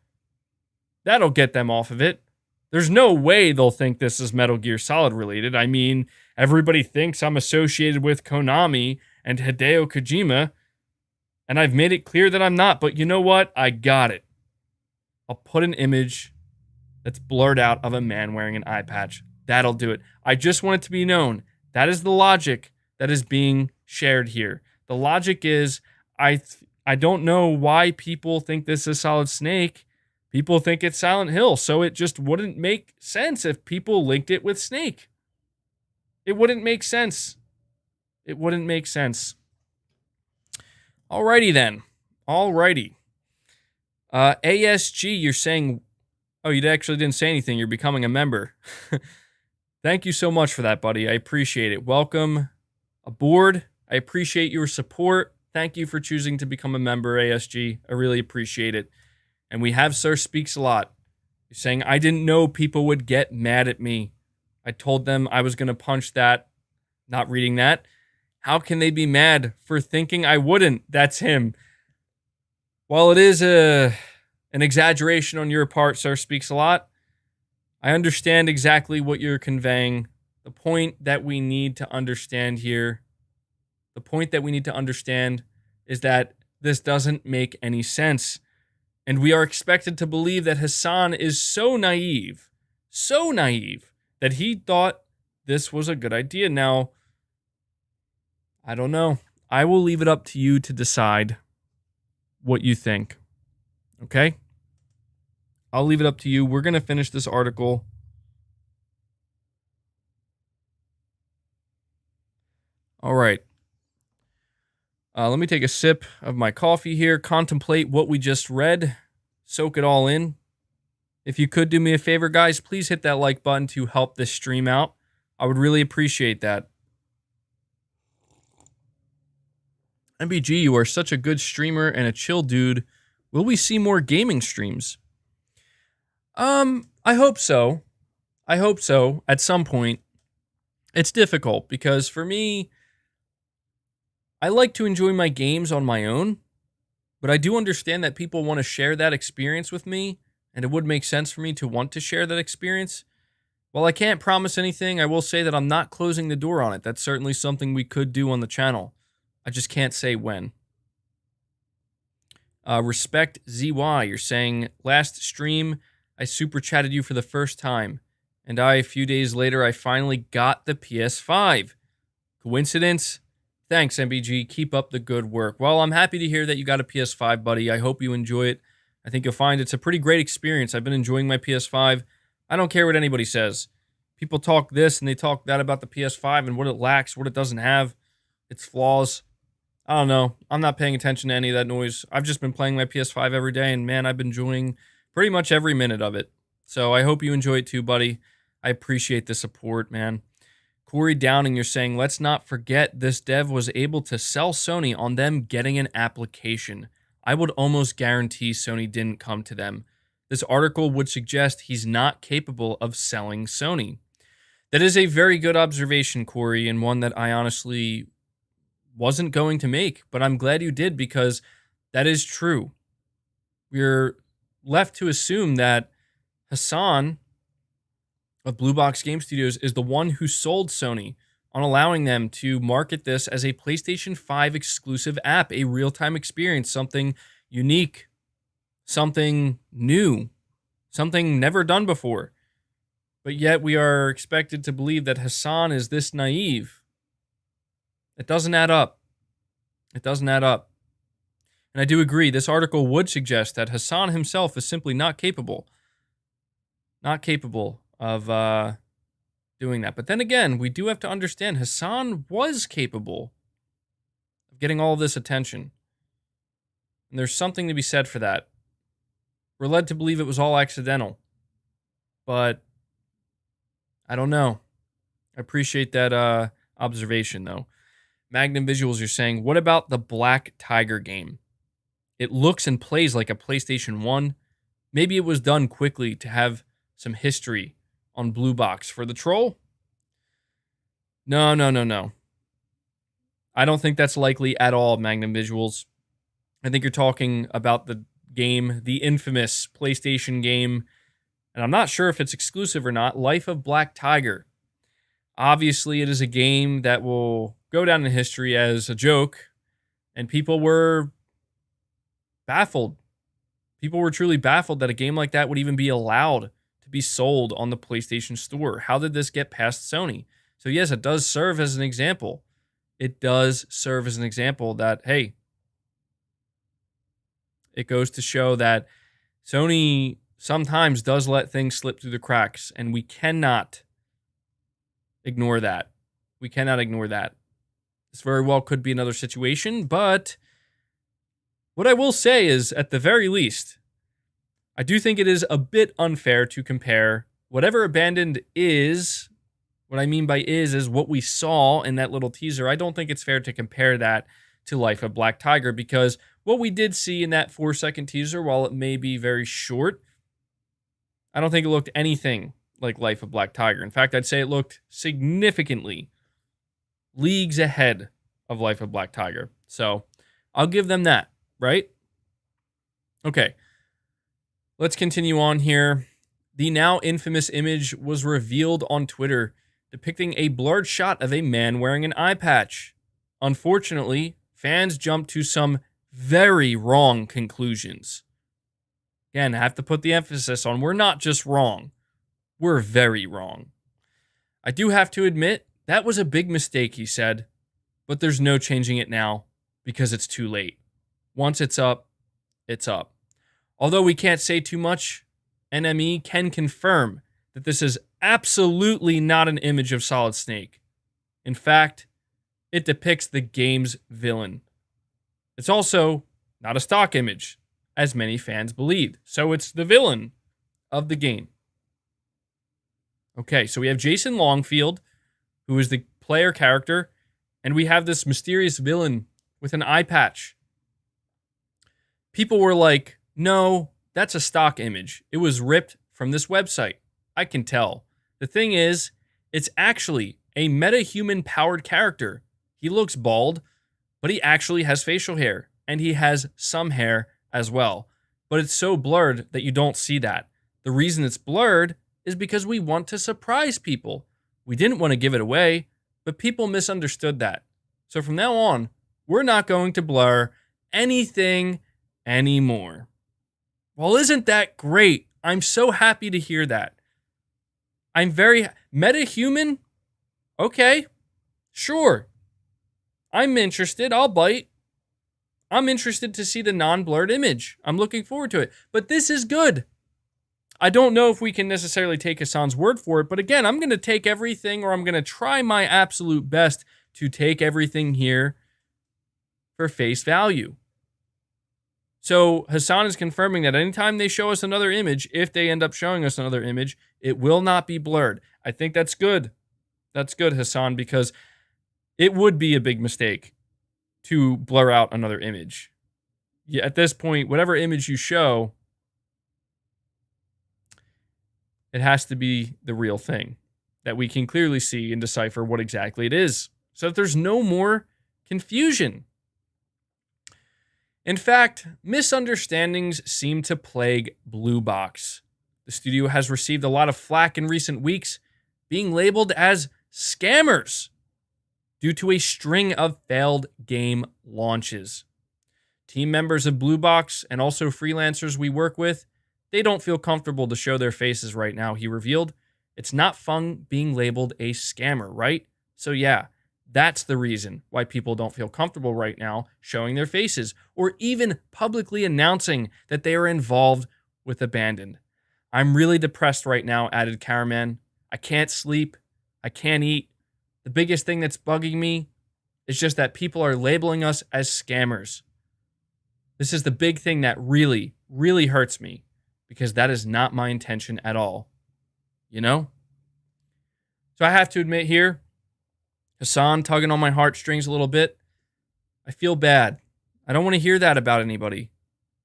That'll get them off of it. There's no way they'll think this is Metal Gear Solid related. I mean, everybody thinks I'm associated with Konami and Hideo Kojima, and I've made it clear that I'm not, but you know what? I got it. I'll put an image that's blurred out of a man wearing an eye patch. That'll do it. I just want it to be known. That is the logic that is being shared here. The logic is, I don't know why people think this is Solid Snake. People think it's Silent Hill, so it just wouldn't make sense if people linked it with Snake. It wouldn't make sense. It wouldn't make sense. Alrighty then. Alrighty. ASG, you're saying, oh, you actually didn't say anything. You're becoming a member. Thank you so much for that, buddy. I appreciate it. Welcome aboard. I appreciate your support. Thank you for choosing to become a member, ASG. I really appreciate it. And we have Sir Speaks a Lot. You're saying, I didn't know people would get mad at me. I told them I was going to punch that. Not reading that. How can they be mad for thinking I wouldn't? That's him. While it is an exaggeration on your part, Sir Speaks a Lot, I understand exactly what you're conveying. The point that we need to understand here, the point that we need to understand is that this doesn't make any sense. And we are expected to believe that Hasan is so naive that he thought this was a good idea. Now, I don't know. I will leave it up to you to decide what you think. Okay? I'll leave it up to you. We're going to finish this article. All right. Let me take a sip of my coffee here, contemplate what we just read, soak it all in. If you could do me a favor, guys, please hit that like button to help this stream out. I would really appreciate that. MBG, you are such a good streamer and a chill dude. Will we see more gaming streams? I hope so. I hope so at some point. It's difficult because for me, I like to enjoy my games on my own, but I do understand that people want to share that experience with me, and it would make sense for me to want to share that experience. While I can't promise anything, I will say that I'm not closing the door on it. That's certainly something we could do on the channel. I just can't say when. Respect ZY, you're saying, last stream, I super chatted you for the first time, and a few days later, I finally got the PS5. Coincidence? Thanks, MBG. Keep up the good work. Well, I'm happy to hear that you got a PS5, buddy. I hope you enjoy it. I think you'll find it's a pretty great experience. I've been enjoying my PS5. I don't care what anybody says. People talk this and they talk that about the PS5 and what it lacks, what it doesn't have, its flaws. I don't know. I'm not paying attention to any of that noise. I've just been playing my PS5 every day, and man, I've been enjoying pretty much every minute of it. So I hope you enjoy it too, buddy. I appreciate the support, man. Corey Downing, you're saying, let's not forget this dev was able to sell Sony on them getting an application. I would almost guarantee Sony didn't come to them. This article would suggest he's not capable of selling Sony. That is a very good observation, Corey, and one that I honestly wasn't going to make, but I'm glad you did because that is true. We're left to assume that Hasan of Blue Box Game Studios is the one who sold Sony on allowing them to market this as a PlayStation 5 exclusive app, a real-time experience, something unique, something new, something never done before. But yet we are expected to believe that Hasan is this naive. It doesn't add up. It doesn't add up. And I do agree, this article would suggest that Hasan himself is simply not capable of doing that. But then again, we do have to understand Hasan was capable of getting all of this attention. And there's something to be said for that. We're led to believe it was all accidental. But I don't know. I appreciate that observation, though. Magnum Visuals, you're saying, what about the Black Tiger game? It looks and plays like a PlayStation 1. Maybe it was done quickly to have some history on Blue Box for the troll? No. I don't think that's likely at all, Magnum Visuals. I think you're talking about the game, the infamous PlayStation game, and I'm not sure if it's exclusive or not, Life of Black Tiger. Obviously, it is a game that will go down in history as a joke, and people were baffled. People were truly baffled that a game like that would even be allowed to be sold on the PlayStation Store. How did this get past Sony? So yes, it does serve as an example. It does serve as an example that, hey, it goes to show that Sony sometimes does let things slip through the cracks, and we cannot ignore that. We cannot ignore that. This very well could be another situation, but what I will say is, at the very least, I do think it is a bit unfair to compare whatever Abandoned is. What I mean by is what we saw in that little teaser. I don't think it's fair to compare that to Life of Black Tiger, because what we did see in that 4-second teaser, while it may be very short, I don't think it looked anything like Life of Black Tiger. In fact, I'd say it looked significantly leagues ahead of Life of Black Tiger. So I'll give them that, right? Okay. Let's continue on here. The now infamous image was revealed on Twitter, depicting a blurred shot of a man wearing an eye patch. Unfortunately, fans jumped to some very wrong conclusions. Again, I have to put the emphasis on we're not just wrong. We're very wrong. I do have to admit, that was a big mistake, he said. but there's no changing it now because it's too late. Once it's up, it's up. Although we can't say too much, NME can confirm that this is absolutely not an image of Solid Snake. In fact, it depicts the game's villain. It's also not a stock image, as many fans believed. So it's the villain of the game. Okay, so we have Jason Longfield, who is the player character, and we have this mysterious villain with an eye patch. People were like, no, that's a stock image. It was ripped from this website. I can tell. The thing is, it's actually a meta-human powered character. He looks bald, but he actually has facial hair, and he has some hair as well. But it's so blurred that you don't see that. The reason it's blurred is because we want to surprise people. We didn't want to give it away, but people misunderstood that. So from now on, we're not going to blur anything anymore. Well, isn't that great? I'm so happy to hear that. I'm very meta-human. Okay, sure. I'm interested. I'll bite. I'm interested to see the non-blurred image. I'm looking forward to it. But this is good. I don't know if we can necessarily take Hasan's word for it, but again, I'm going to take everything, or I'm going to try my absolute best to take everything here for face value. So Hasan is confirming that anytime they show us another image, if they end up showing us another image, it will not be blurred. I think that's good. That's good, Hasan, because it would be a big mistake to blur out another image. Yeah, at this point, whatever image you show, it has to be the real thing that we can clearly see and decipher what exactly it is, so that there's no more confusion. In fact, misunderstandings seem to plague Blue Box. The studio has received a lot of flack in recent weeks, being labeled as scammers due to a string of failed game launches. Team members of Blue Box and also freelancers we work with, they don't feel comfortable to show their faces right now, he revealed. It's not fun being labeled a scammer, right? So yeah, that's the reason why people don't feel comfortable right now showing their faces or even publicly announcing that they are involved with Abandoned. I'm really depressed right now, added Kahraman. I can't sleep. I can't eat. The biggest thing that's bugging me is just that people are labeling us as scammers. This is the big thing that really, really hurts me, because that is not my intention at all. You know? So I have to admit here, Hasan tugging on my heartstrings a little bit. I feel bad. I don't want to hear that about anybody.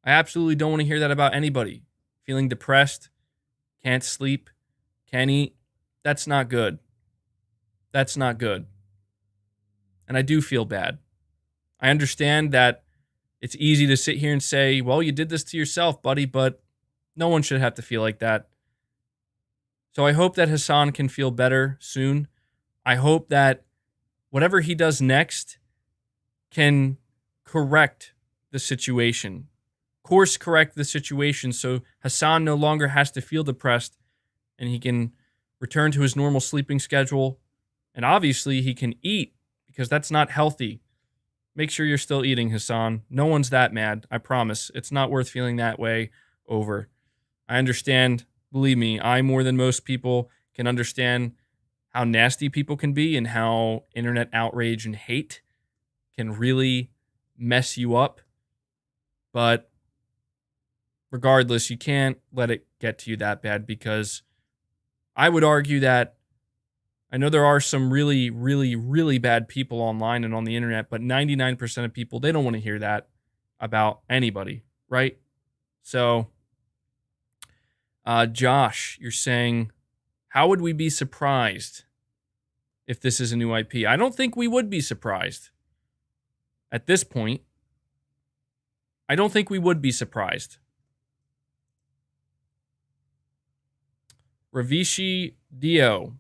I absolutely don't want to hear that about anybody. Feeling depressed, can't sleep, can't eat. That's not good. That's not good. And I do feel bad. I understand that it's easy to sit here and say, well, you did this to yourself, buddy, but no one should have to feel like that. So I hope that Hasan can feel better soon. I hope that whatever he does next can correct the situation, course correct the situation, so Hasan no longer has to feel depressed and he can return to his normal sleeping schedule. And obviously he can eat, because that's not healthy. Make sure you're still eating, Hasan. No one's that mad. I promise. It's not worth feeling that way over. I understand. Believe me, I, more than most people, can understand how nasty people can be and how internet outrage and hate can really mess you up. But regardless, you can't let it get to you that bad, because I would argue that I know there are some really, really, really bad people online and on the internet, but 99% of people, they don't want to hear that about anybody, right? So, Josh, you're saying, how would we be surprised if this is a new IP? I don't think we would be surprised. At this point, I don't think we would be surprised. Ravishi Dio,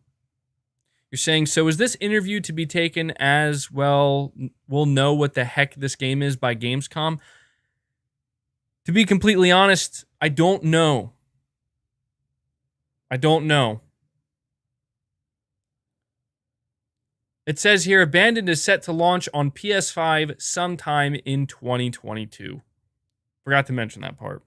you're saying, so is this interview to be taken as, well, we'll know what the heck this game is by Gamescom? To be completely honest, I don't know. I don't know. It says here, Abandoned is set to launch on PS5 sometime in 2022. Forgot to mention that part.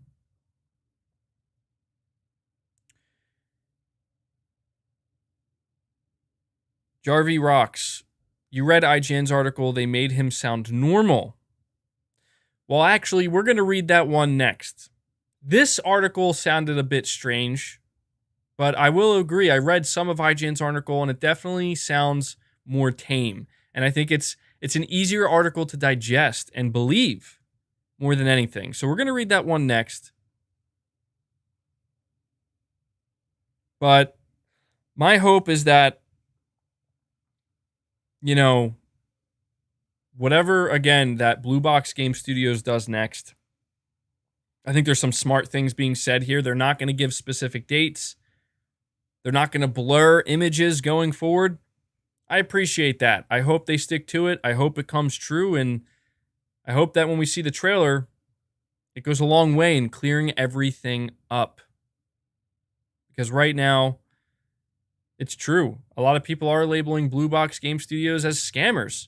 Jarvie rocks. You read IGN's article. They made him sound normal. Well, actually, we're going to read that one next. This article sounded a bit strange, but I will agree. I read some of IGN's article, and it definitely sounds more tame. And I think it's an easier article to digest and believe more than anything. So we're going to read that one next. But my hope is that, whatever, again, that Blue Box Game Studios does next, I think there's some smart things being said here. They're not going to give specific dates. They're not going to blur images going forward. I appreciate that. I hope they stick to it. I hope it comes true. And I hope that when we see the trailer, it goes a long way in clearing everything up. Because right now, it's true. A lot of people are labeling Blue Box Game Studios as scammers.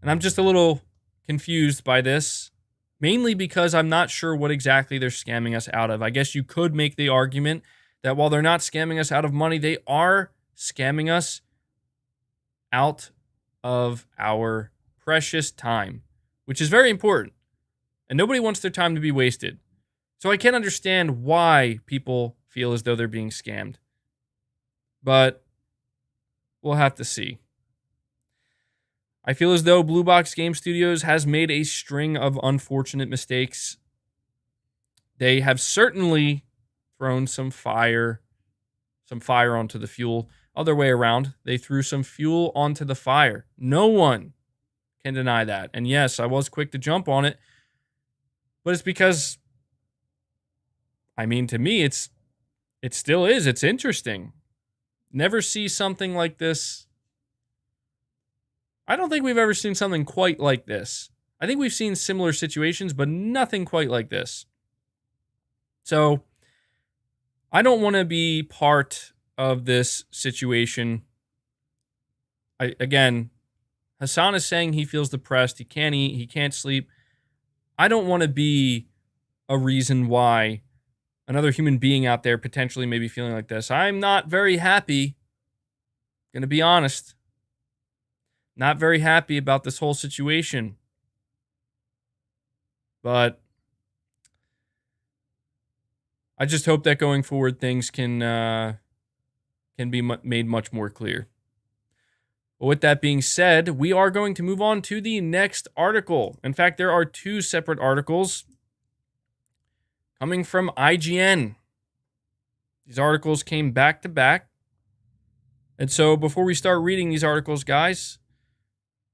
And I'm just a little confused by this, mainly because I'm not sure what exactly they're scamming us out of. I guess you could make the argument that while they're not scamming us out of money, they are scamming us out of our precious time, which is very important. And nobody wants their time to be wasted. So I can't understand why people feel as though they're being scammed. But we'll have to see. I feel as though Blue Box Game Studios has made a string of unfortunate mistakes. They have certainly thrown some fire onto the fuel. Other way around, they threw some fuel onto the fire. No one can deny that. And yes, I was quick to jump on it, but it's because, to me, it still is. It's interesting. Never see something like this. I don't think we've ever seen something quite like this. I think we've seen similar situations, but nothing quite like this. So, I don't want to be part of this situation. Again, Hasan is saying he feels depressed. He can't eat. He can't sleep. I don't want to be a reason why another human being out there potentially may be feeling like this. I'm not very happy. Gonna be honest. Not very happy about this whole situation. But I just hope that going forward things can be made much more clear. But with that being said, we are going to move on to the next article. In fact, there are two separate articles coming from IGN. These articles came back to back. And so before we start reading these articles, guys,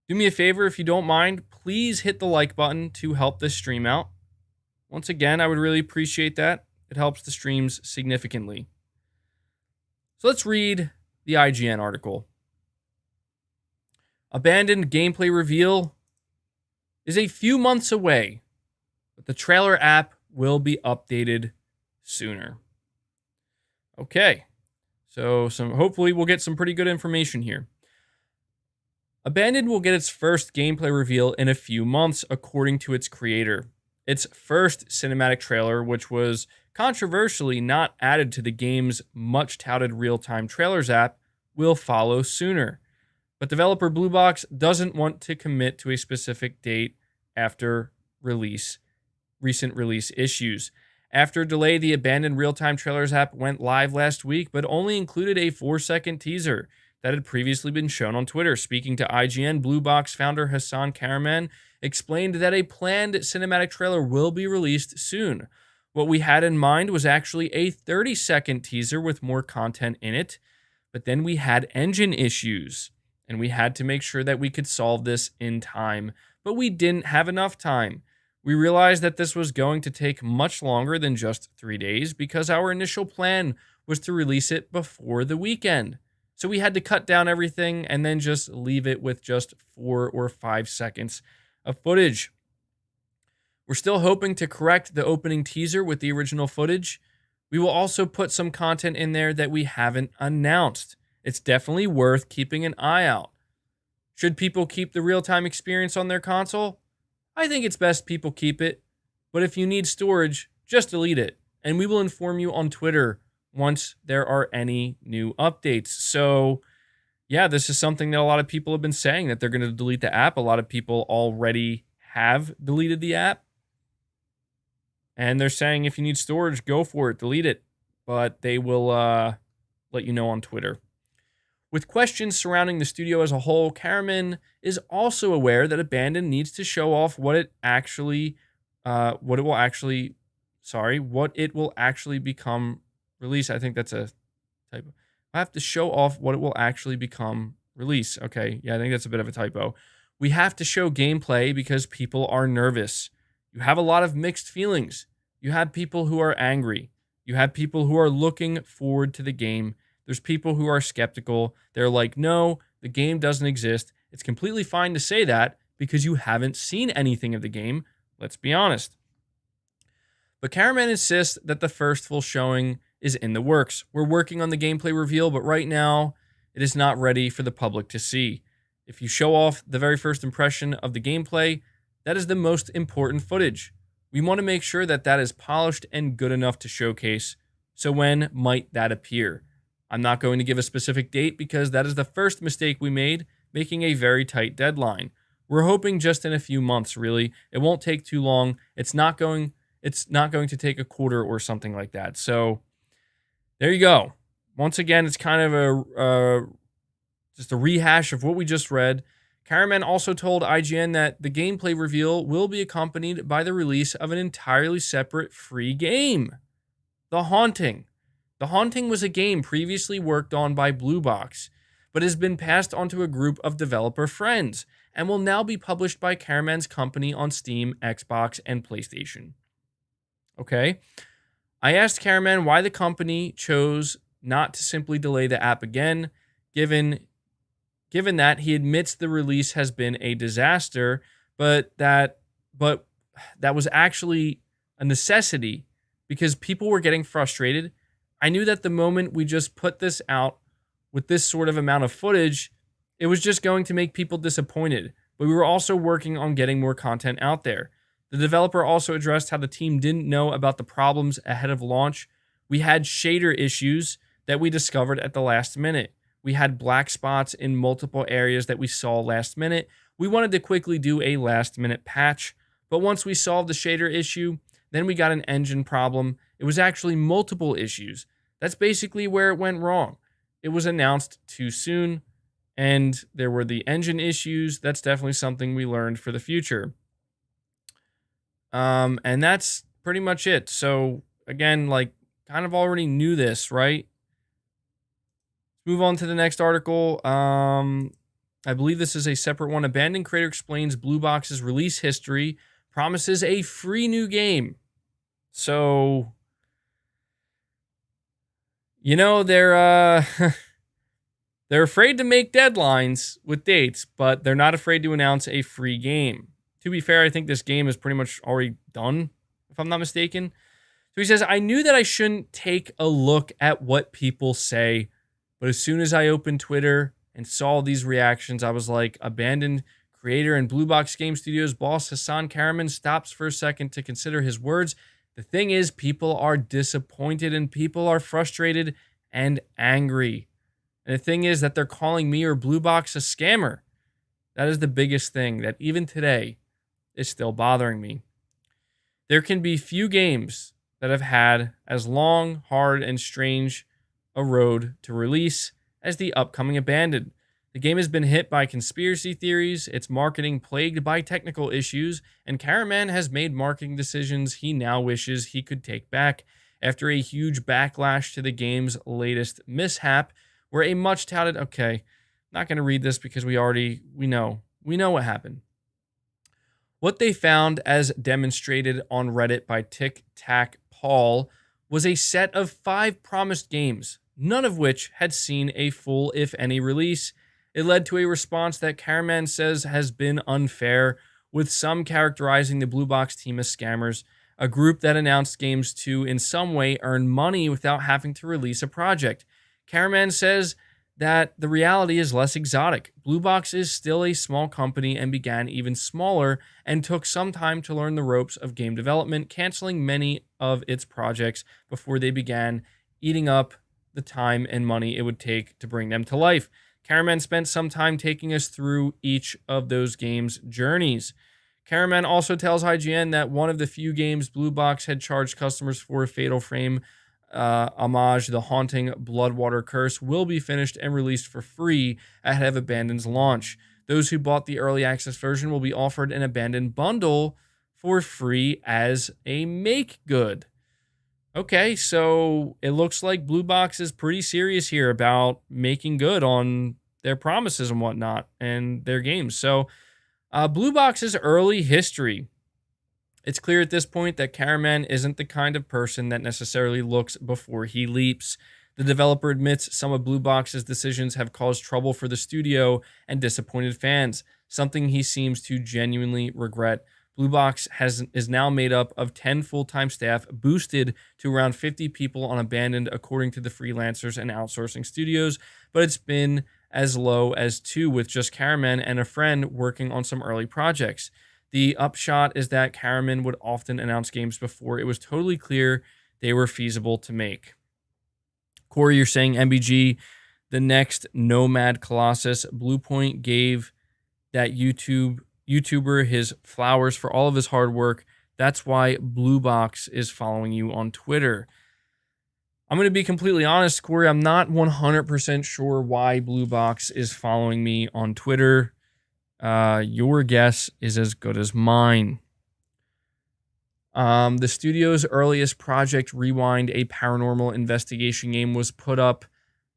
do me a favor, if you don't mind, please hit the like button to help this stream out. Once again, I would really appreciate that. It helps the streams significantly. So let's read the IGN article. Abandoned gameplay reveal is a few months away, but the trailer app will be updated sooner. Okay, so hopefully we'll get some pretty good information here. Abandoned will get its first gameplay reveal in a few months, according to its creator. Its first cinematic trailer, which was controversially not added to the game's much-touted real-time trailers app, will follow sooner. But developer Blue Box doesn't want to commit to a specific date after recent release issues. After a delay, the Abandoned Realtime Trailers app went live last week, but only included a 4-second teaser that had previously been shown on Twitter. Speaking to IGN, Blue Box founder Hasan Kahraman explained that a planned cinematic trailer will be released soon. What we had in mind was actually a 30-second teaser with more content in it, but then we had engine issues, and we had to make sure that we could solve this in time, but we didn't have enough time. We realized that this was going to take much longer than just 3 days because our initial plan was to release it before the weekend. So we had to cut down everything and then just leave it with just 4 or 5 seconds of footage. We're still hoping to correct the opening teaser with the original footage. We will also put some content in there that we haven't announced. It's definitely worth keeping an eye out. Should people keep the real-time experience on their console? I think it's best people keep it, but if you need storage, just delete it, and we will inform you on Twitter once there are any new updates. So, yeah, this is something that a lot of people have been saying, that they're going to delete the app. A lot of people already have deleted the app, and they're saying if you need storage, go for it, delete it, but they will let you know on Twitter. With questions surrounding the studio as a whole, Kahraman is also aware that Abandoned needs to show off what it will actually become released. I think that's a typo. I have to show off what it will actually become release. Okay, yeah, I think that's a bit of a typo. We have to show gameplay because people are nervous. You have a lot of mixed feelings. You have people who are angry. You have people who are looking forward to the game. There's people who are skeptical. They're like, no, the game doesn't exist. It's completely fine to say that because you haven't seen anything of the game. Let's be honest. But Kahraman insists that the first full showing is in the works. We're working on the gameplay reveal, but right now it is not ready for the public to see. If you show off the very first impression of the gameplay, that is the most important footage. We want to make sure that that is polished and good enough to showcase. So when might that appear? I'm not going to give a specific date because that is the first mistake we made, making a very tight deadline. We're hoping just in a few months, really. It won't take too long. It's not going to take a quarter or something like that. So there you go. Once again, it's kind of just a rehash of what we just read. Kahraman also told IGN that the gameplay reveal will be accompanied by the release of an entirely separate free game, The Haunting. The Haunting was a game previously worked on by Blue Box, but has been passed on to a group of developer friends and will now be published by Kahraman's company on Steam, Xbox, and PlayStation. Okay. I asked Kahraman why the company chose not to simply delay the app again, given that he admits the release has been a disaster, but that was actually a necessity because people were getting frustrated. I knew that the moment we just put this out with this sort of amount of footage, it was just going to make people disappointed. But we were also working on getting more content out there. The developer also addressed how the team didn't know about the problems ahead of launch. We had shader issues that we discovered at the last minute. We had black spots in multiple areas that we saw last minute. We wanted to quickly do a last minute patch, but once we solved the shader issue, then we got an engine problem. It was actually multiple issues. That's basically where it went wrong. It was announced too soon, and there were the engine issues. That's definitely something we learned for the future. And that's pretty much it. So, again, kind of already knew this, right? Move on to the next article. I believe this is a separate one. Abandoned creator explains Blue Box's release history, promises a free new game. So, they're they're afraid to make deadlines with dates, but they're not afraid to announce a free game. To be fair, I think this game is pretty much already done, if I'm not mistaken. So he says, I knew that I shouldn't take a look at what people say, but as soon as I opened Twitter and saw these reactions, I was like, Abandoned creator and Blue Box Game Studios boss Hasan Kahraman stops for a second to consider his words. The thing is, people are disappointed and people are frustrated and angry. And the thing is that they're calling me or Blue Box a scammer. That is the biggest thing that even today is still bothering me. There can be few games that have had as long, hard, and strange a road to release as the upcoming Abandoned. The game has been hit by conspiracy theories, its marketing plagued by technical issues, and Kahraman has made marketing decisions he now wishes he could take back after a huge backlash to the game's latest mishap, where a much touted, okay, not going to read this because we know what happened. What they found, as demonstrated on Reddit by Tic Tac Paul, was a set of 5 promised games, none of which had seen a full, if any, release. It led to a response that Kahraman says has been unfair, with some characterizing the Blue Box team as scammers, a group that announced games to, in some way, earn money without having to release a project. Kahraman says that the reality is less exotic. Blue Box is still a small company and began even smaller and took some time to learn the ropes of game development, canceling many of its projects before they began eating up the time and money it would take to bring them to life. Kahraman spent some time taking us through each of those games' journeys. Kahraman also tells IGN that one of the few games Blue Box had charged customers for, Fatal Frame homage, The Haunting Bloodwater Curse, will be finished and released for free ahead of Abandoned's launch. Those who bought the early access version will be offered an Abandoned bundle for free as a make good. Okay, so it looks like Blue Box is pretty serious here about making good on their promises and whatnot and their games. So, Blue Box's early history. It's clear at this point that Kahraman isn't the kind of person that necessarily looks before he leaps. The developer admits some of Blue Box's decisions have caused trouble for the studio and disappointed fans, something he seems to genuinely regret. Blue Box is now made up of 10 full-time staff, boosted to around 50 people on Abandoned, according to the freelancers and outsourcing studios, but it's been as low as 2 with just Kahraman and a friend working on some early projects. The upshot is that Kahraman would often announce games before it was totally clear they were feasible to make. Corey, you're saying MBG, the next Nomad Colossus. Bluepoint gave that YouTuber his flowers for all of his hard work. That's why Blue Box is following you on Twitter. I'm going to be completely honest, Corey. I'm not 100% sure why Blue Box is following me on Twitter. Your guess is as good as mine. The studio's earliest project, Rewind, a paranormal investigation game, was put up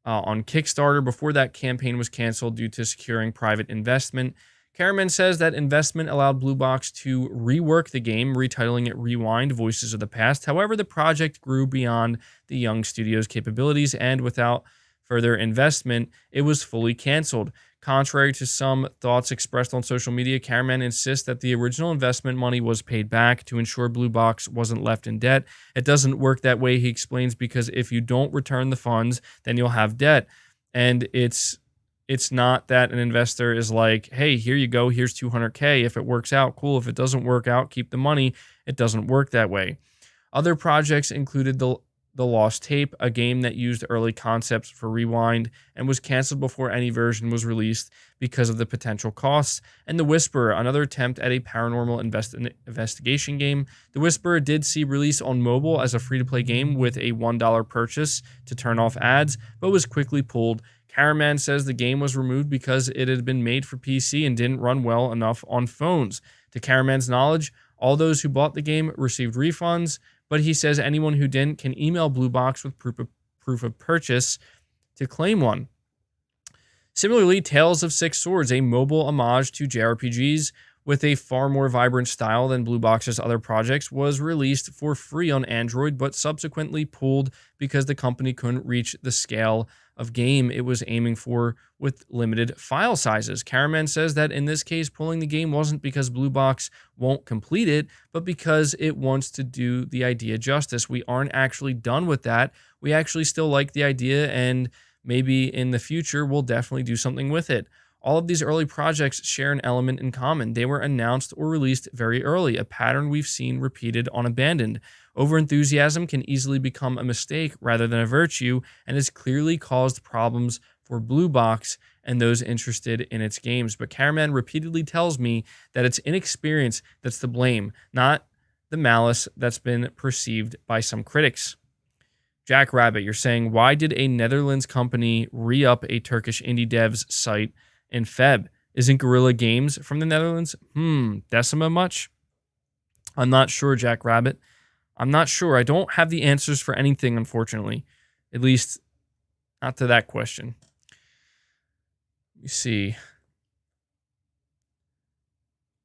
on Kickstarter before that campaign was canceled due to securing private investment. Kahraman says that investment allowed Blue Box to rework the game, retitling it Rewind: Voices of the Past. However, the project grew beyond the young studio's capabilities, and without further investment, it was fully canceled. Contrary to some thoughts expressed on social media, Kahraman insists that the original investment money was paid back to ensure Blue Box wasn't left in debt. It doesn't work that way, he explains, because if you don't return the funds, then you'll have debt. And it's not that an investor is like, hey, here you go, here's $200K. If it works out, cool. If it doesn't work out, keep the money. It doesn't work that way. Other projects included The Lost Tape, a game that used early concepts for Rewind and was canceled before any version was released because of the potential costs, and The Whisperer, another attempt at a paranormal investigation game. The Whisperer did see release on mobile as a free-to-play game with a $1 purchase to turn off ads, but was quickly pulled. Kahraman says the game was removed because it had been made for PC and didn't run well enough on phones. To Kahraman's knowledge, all those who bought the game received refunds, but he says anyone who didn't can email Blue Box with proof of purchase to claim one. Similarly, Tales of Six Swords, a mobile homage to JRPGs with a far more vibrant style than Blue Box's other projects, was released for free on Android, but subsequently pulled because the company couldn't reach the scale of game it was aiming for with limited file sizes. Kahraman says that in this case, pulling the game wasn't because Blue Box won't complete it, but because it wants to do the idea justice. We aren't actually done with that. We actually still like the idea, and maybe in the future, we'll definitely do something with it. All of these early projects share an element in common. They were announced or released very early, a pattern we've seen repeated on Abandoned. Overenthusiasm can easily become a mistake rather than a virtue, and has clearly caused problems for Blue Box and those interested in its games. But Kahraman repeatedly tells me that it's inexperience that's to blame, not the malice that's been perceived by some critics. Jack Rabbit, you're saying, why did a Netherlands company re-up a Turkish indie devs site in Feb? Isn't Guerrilla Games from the Netherlands? Decima much? I'm not sure, Jack Rabbit. I'm not sure. I don't have the answers for anything, unfortunately. At least, not to that question. Let me see.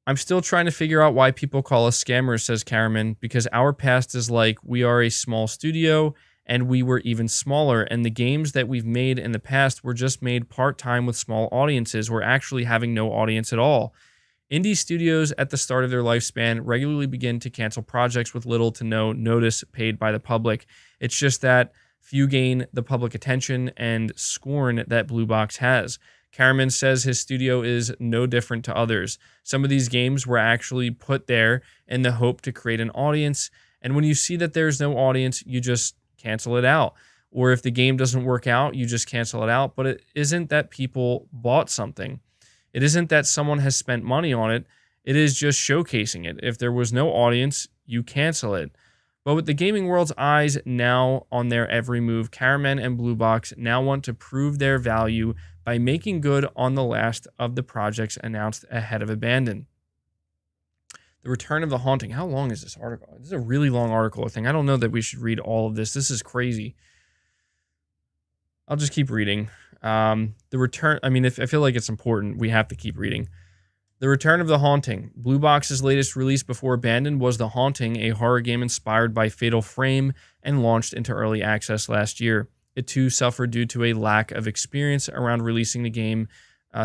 I'm still trying to figure out why people call us scammers, says Kahraman, because our past is like we are a small studio and we were even smaller, and the games that we've made in the past were just made part-time with small audiences. We're actually having no audience at all. Indie studios at the start of their lifespan regularly begin to cancel projects with little to no notice paid by the public. It's just that Few gain the public attention and scorn that Blue Box has. Kahraman says his studio is no different to others. Some of these games were actually put there in the hope to create an audience, and when you see that there's no audience, you just cancel it out. Or if the game doesn't work out, you just cancel it out. But it isn't that people bought something. It isn't that someone has spent money on it. It is just showcasing it. If there was no audience, you cancel it. But with the gaming world's eyes now on their every move, Kahraman and Blue Box now want to prove their value by making good on the last of the projects announced ahead of Abandoned. The Return of the Haunting. How long is this article? This is a really long article, I think. I don't know that we should read all of this. This is crazy. I'll just keep reading. The Return, I feel like it's important. We have to keep reading. The Return of the Haunting. Blue Box's latest release before Abandoned was The Haunting, a horror game inspired by Fatal Frame and launched into early access last year. It too suffered due to a lack of experience around releasing a game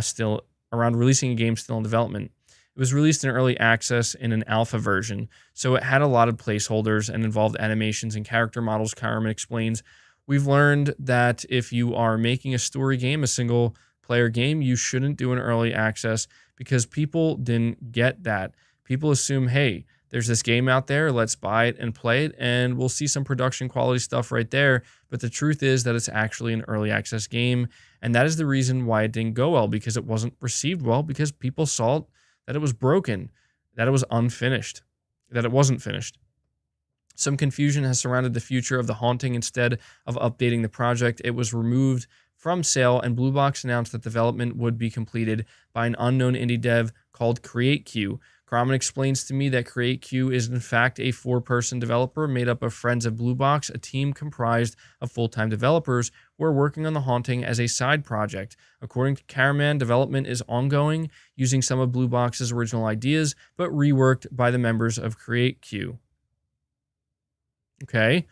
still in development. It was released in early access in an alpha version, so it had a lot of placeholders and involved animations and character models. Kahraman explains, "We've learned that if you are making a story game, a single player game, you shouldn't do an early access because people didn't get that. People assume, hey, there's this game out there, let's buy it and play it, and we'll see some production quality stuff right there. But the truth is that it's actually an early access game, and that is the reason why it didn't go well, because it wasn't received well, because people saw that it was broken, that it was unfinished, that it wasn't finished. Some confusion has surrounded the future of The Haunting. Instead of updating the project, it was removed from sale, and Blue Box announced that development would be completed by an unknown indie dev called CreateQ. Kahraman explains to me that CreateQ is in fact a 4-person developer made up of friends of Blue Box, a team comprised of full-time developers who are working on The Haunting as a side project. According to Kahraman, development is ongoing, using some of Blue Box's original ideas, but reworked by the members of CreateQ. Okay.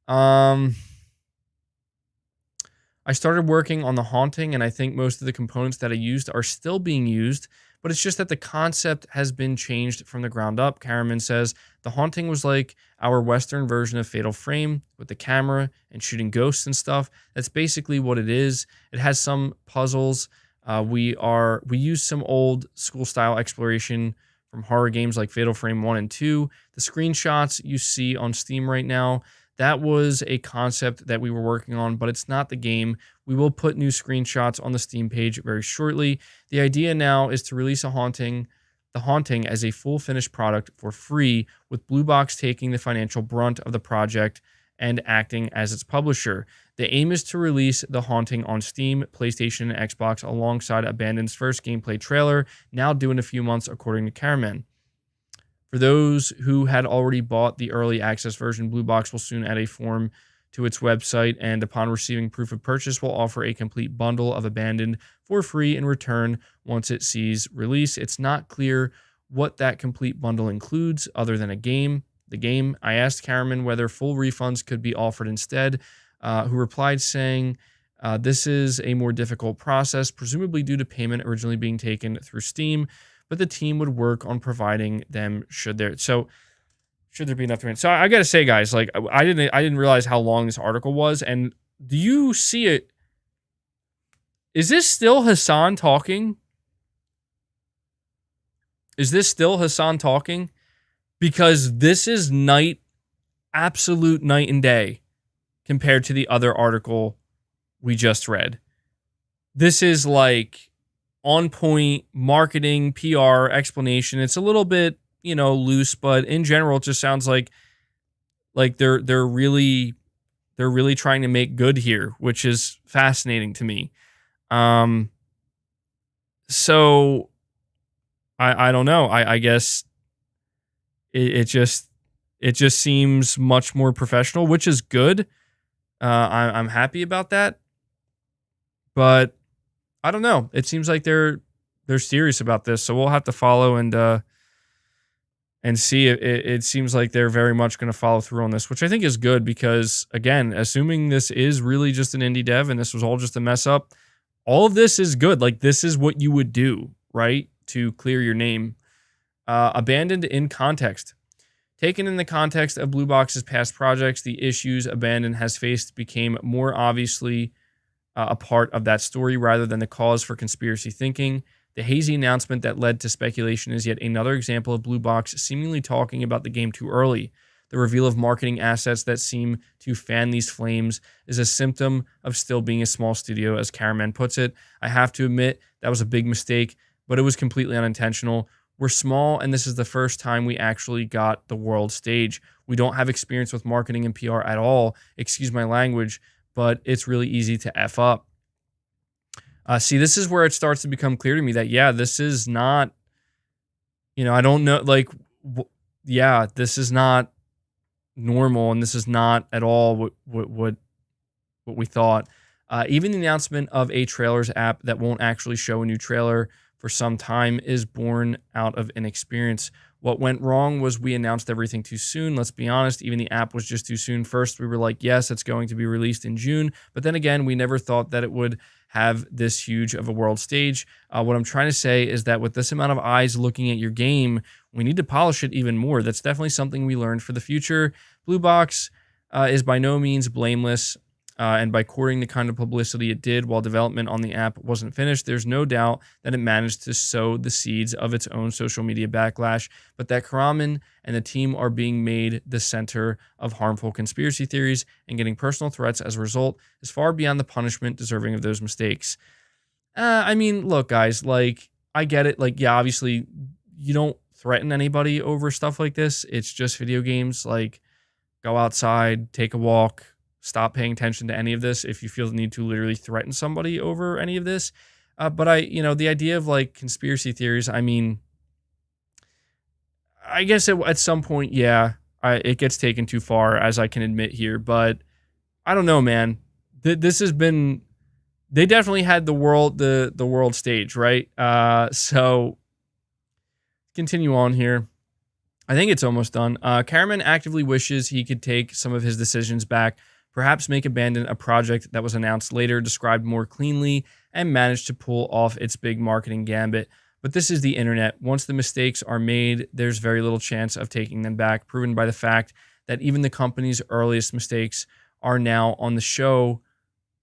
I started working on The Haunting, and I think most of the components that I used are still being used, but it's just that the concept has been changed from the ground up. Kahraman says, The Haunting was like our Western version of Fatal Frame with the camera and shooting ghosts and stuff. That's basically what it is. It has some puzzles. We use some old school style exploration from horror games like Fatal Frame 1 and 2. The screenshots you see on Steam right now, that was a concept that we were working on, but it's not the game. We will put new screenshots on the Steam page very shortly. The idea now is to release The Haunting as a full finished product for free, with Blue Box taking the financial brunt of the project and acting as its publisher. The aim is to release The Haunting on Steam, PlayStation, and Xbox alongside Abandoned's first gameplay trailer, now due in a few months, according to Kahraman. For those who had already bought the early access version, Blue Box will soon add a form to its website, and upon receiving proof of purchase, will offer a complete bundle of Abandoned for free in return once it sees release. It's not clear what that complete bundle includes other than the game. I asked Kahraman whether full refunds could be offered instead, who replied saying, this is a more difficult process, presumably due to payment originally being taken through Steam, but the team would work on providing them should there be enough demand. So I got to say, guys, like I didn't realize how long this article was. And do you see it? Is this still Hasan talking? Is this still Hasan talking? Because this is absolute night and day compared to the other article we just read. This is like on point marketing, PR, explanation. It's a little bit, loose, but in general, it just sounds like they're really trying to make good here, which is fascinating to me. So I don't know. I guess it just seems much more professional, which is good. I'm happy about that, but I don't know. It seems like they're serious about this, so we'll have to follow and see. It seems like they're very much going to follow through on this, which I think is good because, again, assuming this is really just an indie dev and this was all just a mess up, all of this is good. Like, this is what you would do, right, to clear your name. Abandoned in context. Taken in the context of Blue Box's past projects, the issues Abandon has faced became more obviously a part of that story rather than the cause for conspiracy thinking. The hazy announcement that led to speculation is yet another example of Blue Box seemingly talking about the game too early. The reveal of marketing assets that seem to fan these flames is a symptom of still being a small studio, as Kahraman puts it. I have to admit, that was a big mistake, but it was completely unintentional. We're small, and this is the first time we actually got the world stage. We don't have experience with marketing and PR at all. Excuse my language, but it's really easy to F up. See, this is where it starts to become clear to me that, yeah, this is not, I don't know, like, this is not normal, and this is not at all what we thought. Even the announcement of a trailers app that won't actually show a new trailer for some time is born out of inexperience. What went wrong was we announced everything too soon. Let's be honest, even the app was just too soon. First, we were like, yes, it's going to be released in June. But then again, we never thought that it would have this huge of a world stage. What I'm trying to say is that with this amount of eyes looking at your game, we need to polish it even more. That's definitely something we learned for the future. Blue Box is by no means blameless. And by courting the kind of publicity it did while development on the app wasn't finished, there's no doubt that it managed to sow the seeds of its own social media backlash, but that Kahraman and the team are being made the center of harmful conspiracy theories and getting personal threats as a result is far beyond the punishment deserving of those mistakes. I mean, look, guys, like, I get it. Like, yeah, obviously, you don't threaten anybody over stuff like this. It's just video games. Like, go outside, take a walk, stop paying attention to any of this if you feel the need to literally threaten somebody over any of this. But the idea of like conspiracy theories, I mean, I guess at some point, yeah, it gets taken too far, as I can admit here. But I don't know, man. This has been, they definitely had the world stage, right? So continue on here. I think it's almost done. Kahraman actively wishes he could take some of his decisions back, perhaps make Abandon a project that was announced later, described more cleanly, and managed to pull off its big marketing gambit. But this is the internet. Once the mistakes are made, there's very little chance of taking them back, proven by the fact that even the company's earliest mistakes are now on show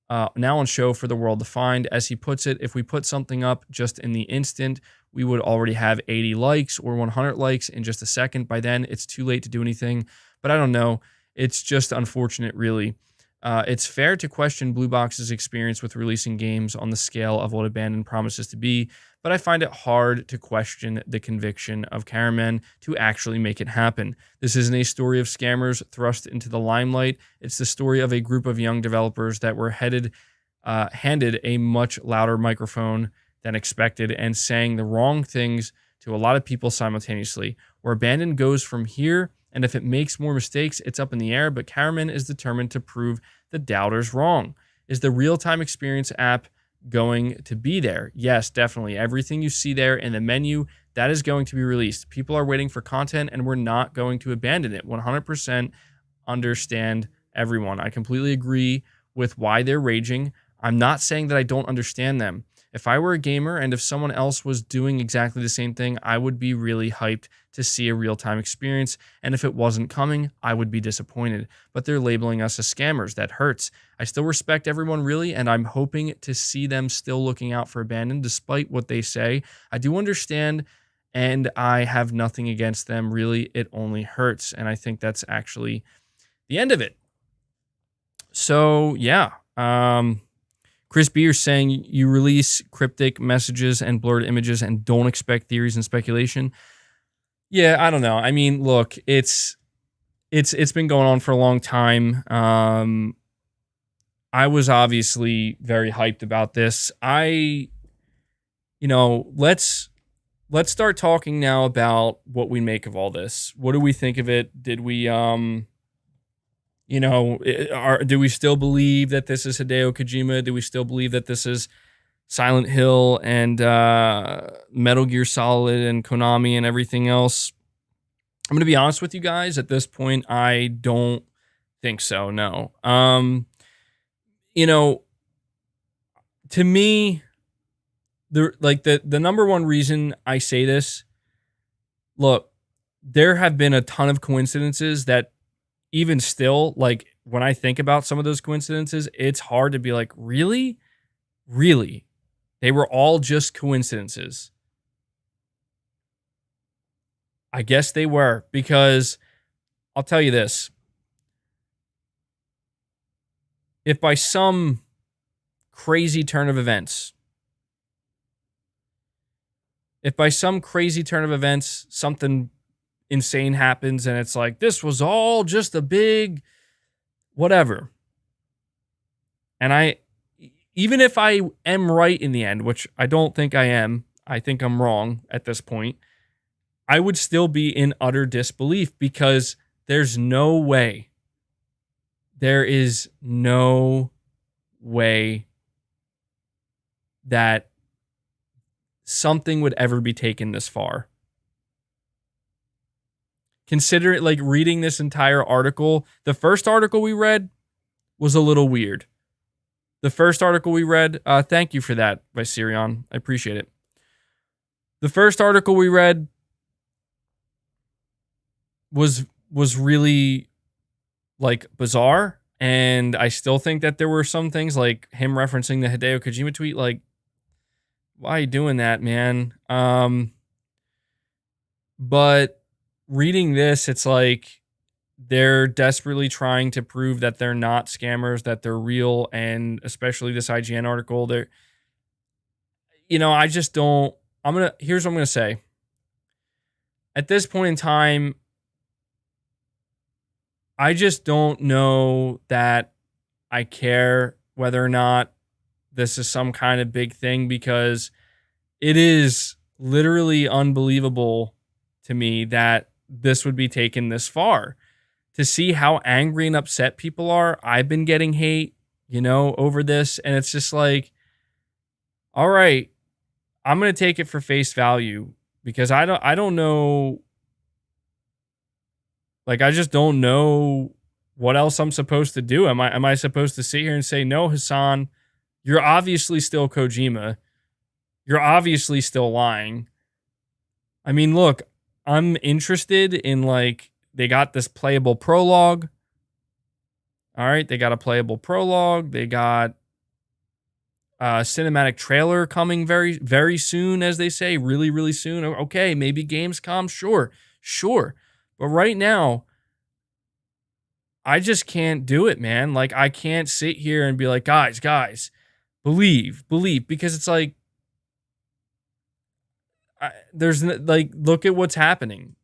for the world to find. As he puts it, if we put something up just in the instant, we would already have 80 likes or 100 likes in just a second. By then, it's too late to do anything. But I don't know. It's just unfortunate, really. It's fair to question Blue Box's experience with releasing games on the scale of what Abandon promises to be, but I find it hard to question the conviction of Kahraman to actually make it happen. This isn't a story of scammers thrust into the limelight. It's the story of a group of young developers that were handed a much louder microphone than expected and saying the wrong things to a lot of people simultaneously. Where Abandon goes from here, and if it makes more mistakes, it's up in the air, but Kahraman is determined to prove the doubters wrong. Is the real-time experience app going to be there? Yes, definitely. Everything you see there in the menu, that is going to be released. People are waiting for content, and we're not going to abandon it. 100% understand everyone. I completely agree with why they're raging. I'm not saying that I don't understand them. If I were a gamer and if someone else was doing exactly the same thing, I would be really hyped to see a real-time experience. And if it wasn't coming, I would be disappointed. But they're labeling us as scammers. That hurts. I still respect everyone really, and I'm hoping to see them still looking out for Abandon despite what they say. I do understand, and I have nothing against them. Really, it only hurts. And I think that's actually the end of it. So, yeah. Chris Beer saying you release cryptic messages and blurred images and don't expect theories and speculation. Yeah, I don't know. I mean, look, it's been going on for a long time. I was obviously very hyped about this. Let's start talking now about what we make of all this. What do we think of it? Did we do we still believe that this is Hideo Kojima? Do we still believe that this is Silent Hill and Metal Gear Solid and Konami and everything else? I'm going to be honest with you guys. At this point, I don't think so, no. To me, the number one reason I say this, look, there have been a ton of coincidences that even still, like when I think about some of those coincidences, it's hard to be like, really? Really? They were all just coincidences. I guess they were, because I'll tell you this. If by some crazy turn of events, something insane happens and it's like, this was all just a big whatever. And even if I am right in the end, which I don't think I am, I think I'm wrong at this point, I would still be in utter disbelief, because there's no way. There is no way that something would ever be taken this far. Consider it, like, reading this entire article. The first article we read was a little weird. Thank you for that, Viserion. I appreciate it. The first article we read was really, like, bizarre, and I still think that there were some things, like him referencing the Hideo Kojima tweet, like, why are you doing that, man? But reading this, it's like they're desperately trying to prove that they're not scammers, that they're real, and especially this IGN article, I just don't. Here's what I'm gonna say. At this point in time, I just don't know that I care whether or not this is some kind of big thing, because it is literally unbelievable to me that this would be taken this far. To see how angry and upset people are. I've been getting hate, over this, and it's just like, all right, I'm going to take it for face value, because I don't know. Like, I just don't know what else I'm supposed to do. Am I supposed to sit here and say, no, Hasan, you're obviously still Kojima. You're obviously still lying. I mean, look, I'm interested in, like, they got this playable prologue. All right, they got a playable prologue. They got a cinematic trailer coming very, very soon, as they say, really, really soon. Okay, maybe Gamescom, sure. But right now, I just can't do it, man. Like, I can't sit here and be like, guys, believe, because it's like, look at what's happening,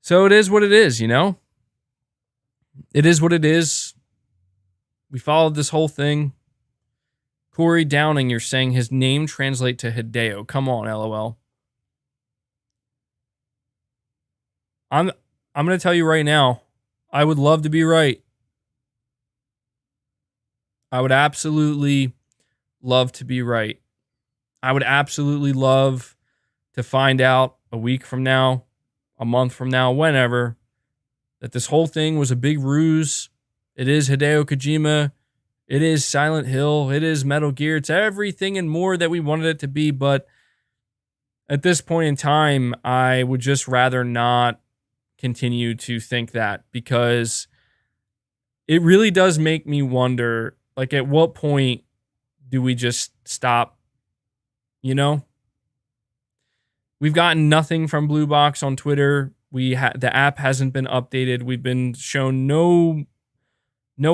So it is what it is, It is what it is. We followed this whole thing. Corey Downing, you're saying his name translate to Hideo. Come on, LOL. I'm going to tell you right now, I would love to be right. I would absolutely love to be right. I would absolutely love to find out a week from now, a month from now, whenever, that this whole thing was a big ruse. It is Hideo Kojima. It is Silent Hill. It is Metal Gear. It's everything and more that we wanted it to be. But at this point in time, I would just rather not continue to think that, because it really does make me wonder, like, at what point do we just stop? We've gotten nothing from Blue Box on Twitter. The app hasn't been updated. We've been shown no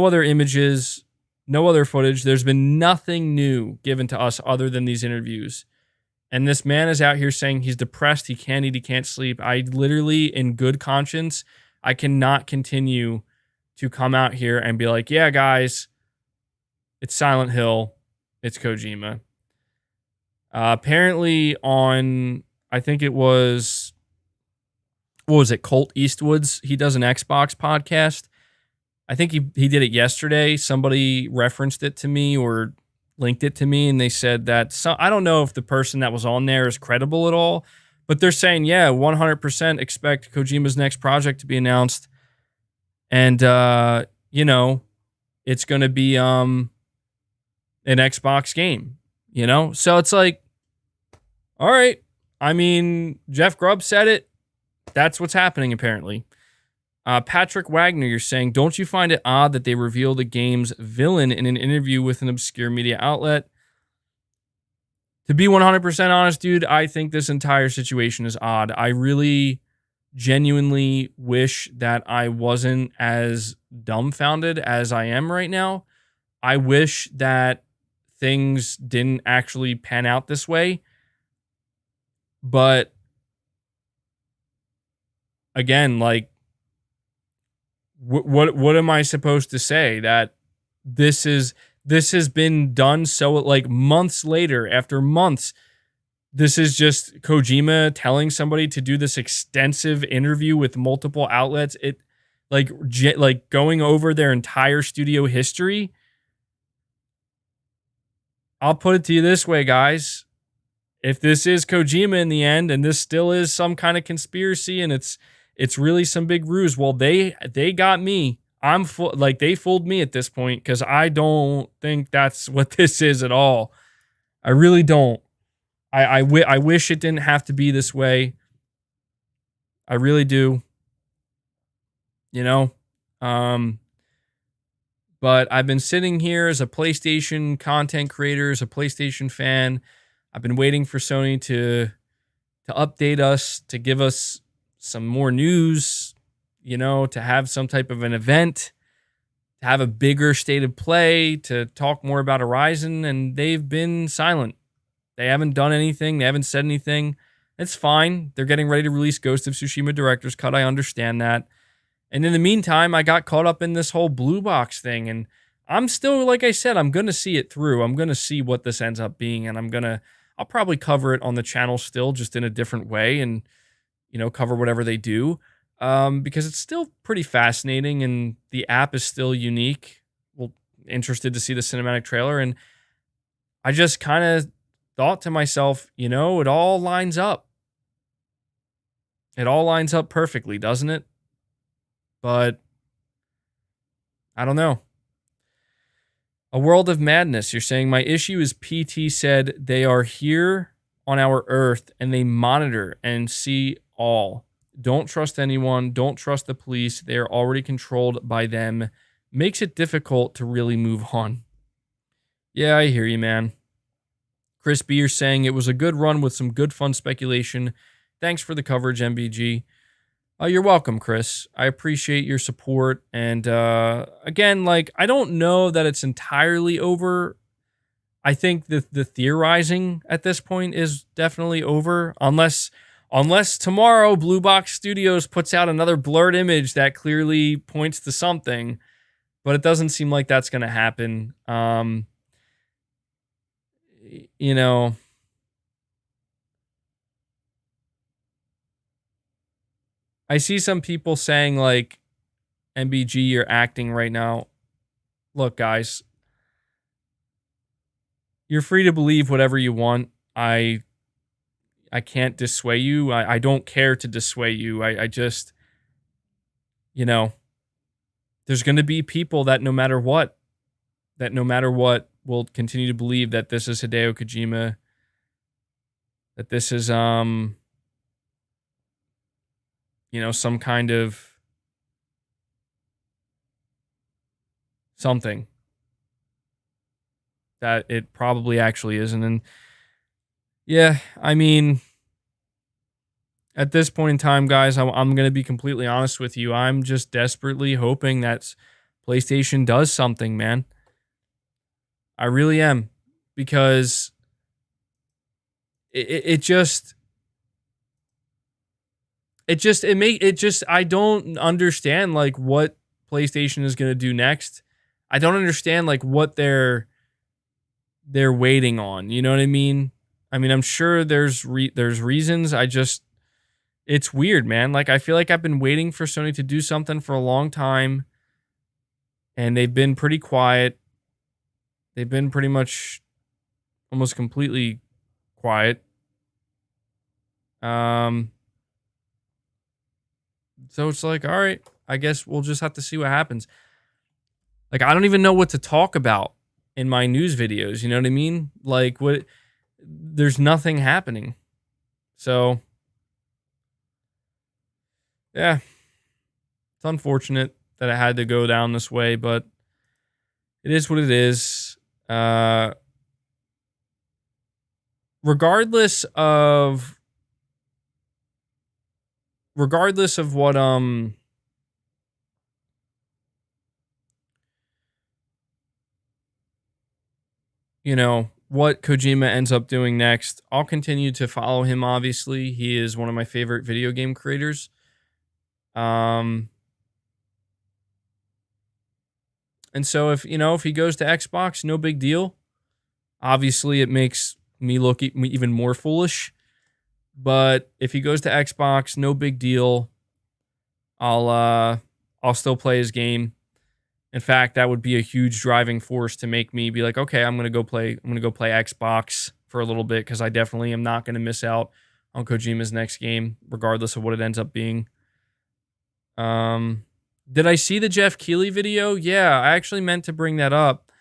other images, no other footage. There's been nothing new given to us other than these interviews. And this man is out here saying he's depressed, he can't eat, he can't sleep. I literally, in good conscience, I cannot continue to come out here and be like, yeah, guys, it's Silent Hill, it's Kojima. Apparently on, I think it was, what was it, Colt Eastwood's, he does an Xbox podcast. I think he did it yesterday. Somebody referenced it to me or linked it to me, and they said that, I don't know if the person that was on there is credible at all, but they're saying, yeah, 100% expect Kojima's next project to be announced. And, it's going to be an Xbox game, So it's like, All right. I mean, Jeff Grubb said it. That's what's happening, apparently. Patrick Wagner, you're saying, don't you find it odd that they reveal the game's villain in an interview with an obscure media outlet? To be 100% honest, dude, I think this entire situation is odd. I really genuinely wish that I wasn't as dumbfounded as I am right now. I wish that things didn't actually pan out this way. But again, like, what am I supposed to say? That this has been done so, like, months later, after months. This is just Kojima telling somebody to do this extensive interview with multiple outlets. It like going over their entire studio history. I'll put it to you this way, guys. If this is Kojima in the end, and this still is some kind of conspiracy, and it's really some big ruse, well, they got me. They fooled me at this point, because I don't think that's what this is at all. I really don't. I wish it didn't have to be this way. I really do. You know? But I've been sitting here as a PlayStation content creator, as a PlayStation fan. I've been waiting for Sony to update us, to give us some more news, to have some type of an event, to have a bigger state of play, to talk more about Horizon, and they've been silent. They haven't done anything. They haven't said anything. It's fine. They're getting ready to release Ghost of Tsushima Director's Cut. I understand that. And in the meantime, I got caught up in this whole blue box thing. And I'm still, like I said, I'm going to see it through. I'm going to see what this ends up being. And I'll probably cover it on the channel still, just in a different way, and, cover whatever they do. Because it's still pretty fascinating, and the app is still unique. Well, interested to see the cinematic trailer. And I just kind of thought to myself, it all lines up. It all lines up perfectly, doesn't it? But I don't know. A World of Madness, you're saying, my issue is PT said they are here on our Earth and they monitor and see all. Don't trust anyone. Don't trust the police. They are already controlled by them. Makes it difficult to really move on. Yeah, I hear you, man. Chris B, you're saying it was a good run with some good fun speculation. Thanks for the coverage, MBG. You're welcome, Chris. I appreciate your support. And again, I don't know that it's entirely over. I think the theorizing at this point is definitely over, unless tomorrow Blue Box Studios puts out another blurred image that clearly points to something. But it doesn't seem like that's going to happen. I see some people saying, MBG, you're acting right now. Look, guys, you're free to believe whatever you want. I can't dissuade you. I don't care to dissuade you. I just, there's going to be people that no matter what, will continue to believe that this is Hideo Kojima, that this is, some kind of something that it probably actually isn't. And yeah, I mean, at this point in time, guys, I'm going to be completely honest with you. I'm just desperately hoping that PlayStation does something, man. I really am, because I don't understand what PlayStation is going to do next. I don't understand what they're waiting on. You know what I mean? I'm sure there's reasons. It's weird, man. I feel like I've been waiting for Sony to do something for a long time, and they've been pretty quiet. They've been pretty much almost completely quiet. So it's all right, I guess we'll just have to see what happens. I don't even know what to talk about in my news videos. You know what I mean? There's nothing happening. So, yeah, it's unfortunate that it had to go down this way, but it is what it is. Uh, regardless of what what Kojima ends up doing next, I'll continue to follow him. Obviously, he is one of my favorite video game creators. Um, and so if he goes to Xbox, no big deal. Obviously, it makes me look even more foolish. But if he goes to Xbox, no big deal. I'll still play his game. In fact, that would be a huge driving force to make me be like, okay, I'm gonna go play Xbox for a little bit, because I definitely am not gonna miss out on Kojima's next game, regardless of what it ends up being. Did I see the Jeff Keighley video? Yeah, I actually meant to bring that up.